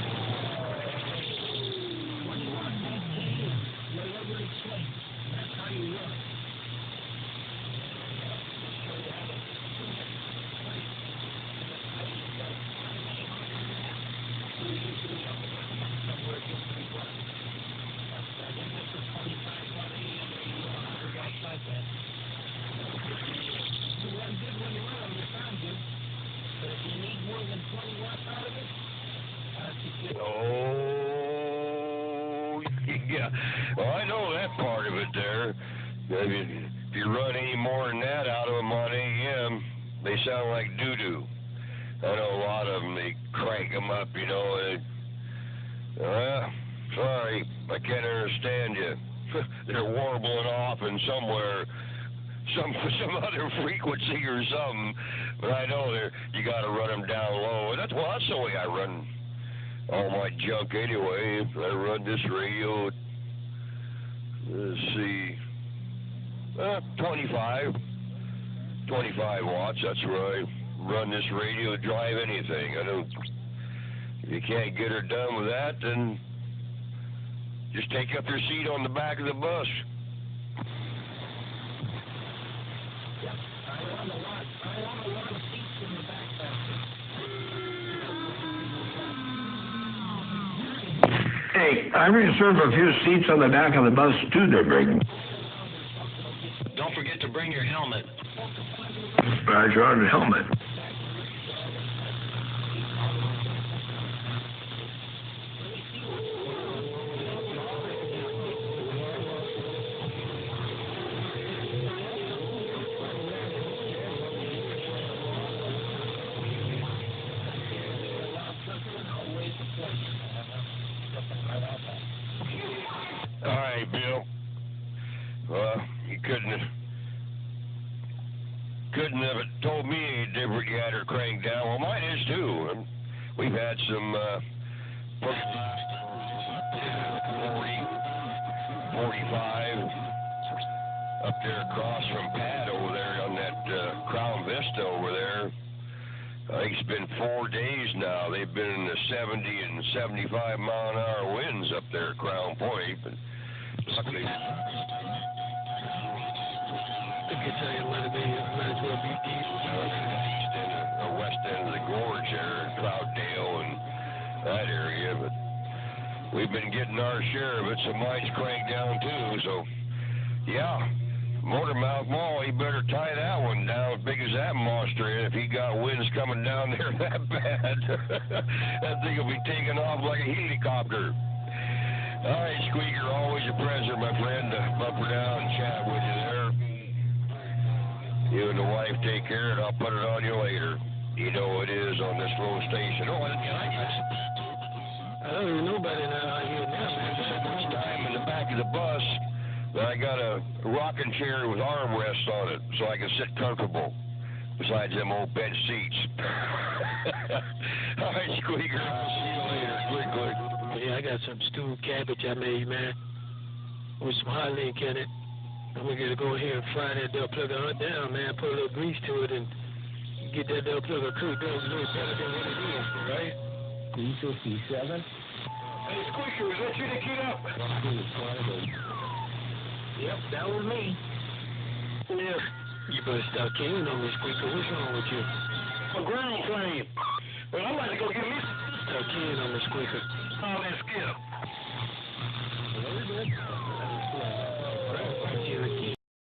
Oh, yeah. Well, I know that part of it there. If you run any more than that out of them on AM, they sound like doo-doo. I know a lot of them, they crank them up, you know, and, sorry, I can't understand you. They're warbling off in somewhere, some other frequency or something, but I know you got to run them down low. That's the way I run all my junk anyway. I run this radio at, let's see, 25 watts. That's where I run this radio, drive anything. I don't. If you can't get her done with that, then just take up your seat on the back of the bus. Hey, I reserved a few seats on the back of the bus, too, there, Brayden. Don't forget to bring your helmet. Roger, on the helmet. All right, Bill. Well, you couldn't have told me any different. You had her cranked down. Well, mine is too. We've had some 40, 45 up there across from Pat over there on that Crown Vista over there. I think it's been 4 days now. They've been in the 70 and 75 mile an hour winds up there at Crown Point. But luckily, west end of the gorge there in Clouddale and that area. But we've been getting our share of it, so mine's cranked down too. So, yeah. Motormouth Mall, he better tie that one down as big as that monster is if he got winds coming down there that bad. That thing will be taking off like a helicopter. All right, Squeaker, always a pleasure, my friend, to bumper down and chat with you there. You and the wife take care, and I'll put it on you later. You know what it is on this little station. Oh, I don't even know about it out here now, man. So much time in the back of the bus. I got a rocking chair with armrests on it so I can sit comfortable besides them old bench seats. All right, Squeaker, I'll see you later. Quick. Yeah, I got some stewed cabbage I made, man, with some hot link in it. I'm going to go here and fry that double plugger down, man, put a little grease to it and get that double plugger cooked up a little better than what it is, right? 357? Hey, Squeaker, is that you that get up? Yep, that was me. Yeah. You better stop kidding on me, Squeaker. What's wrong with you? A ground flame. Well, I'm about to go get me some. Stop kidding on me, Squeaker. Oh, man, Skip.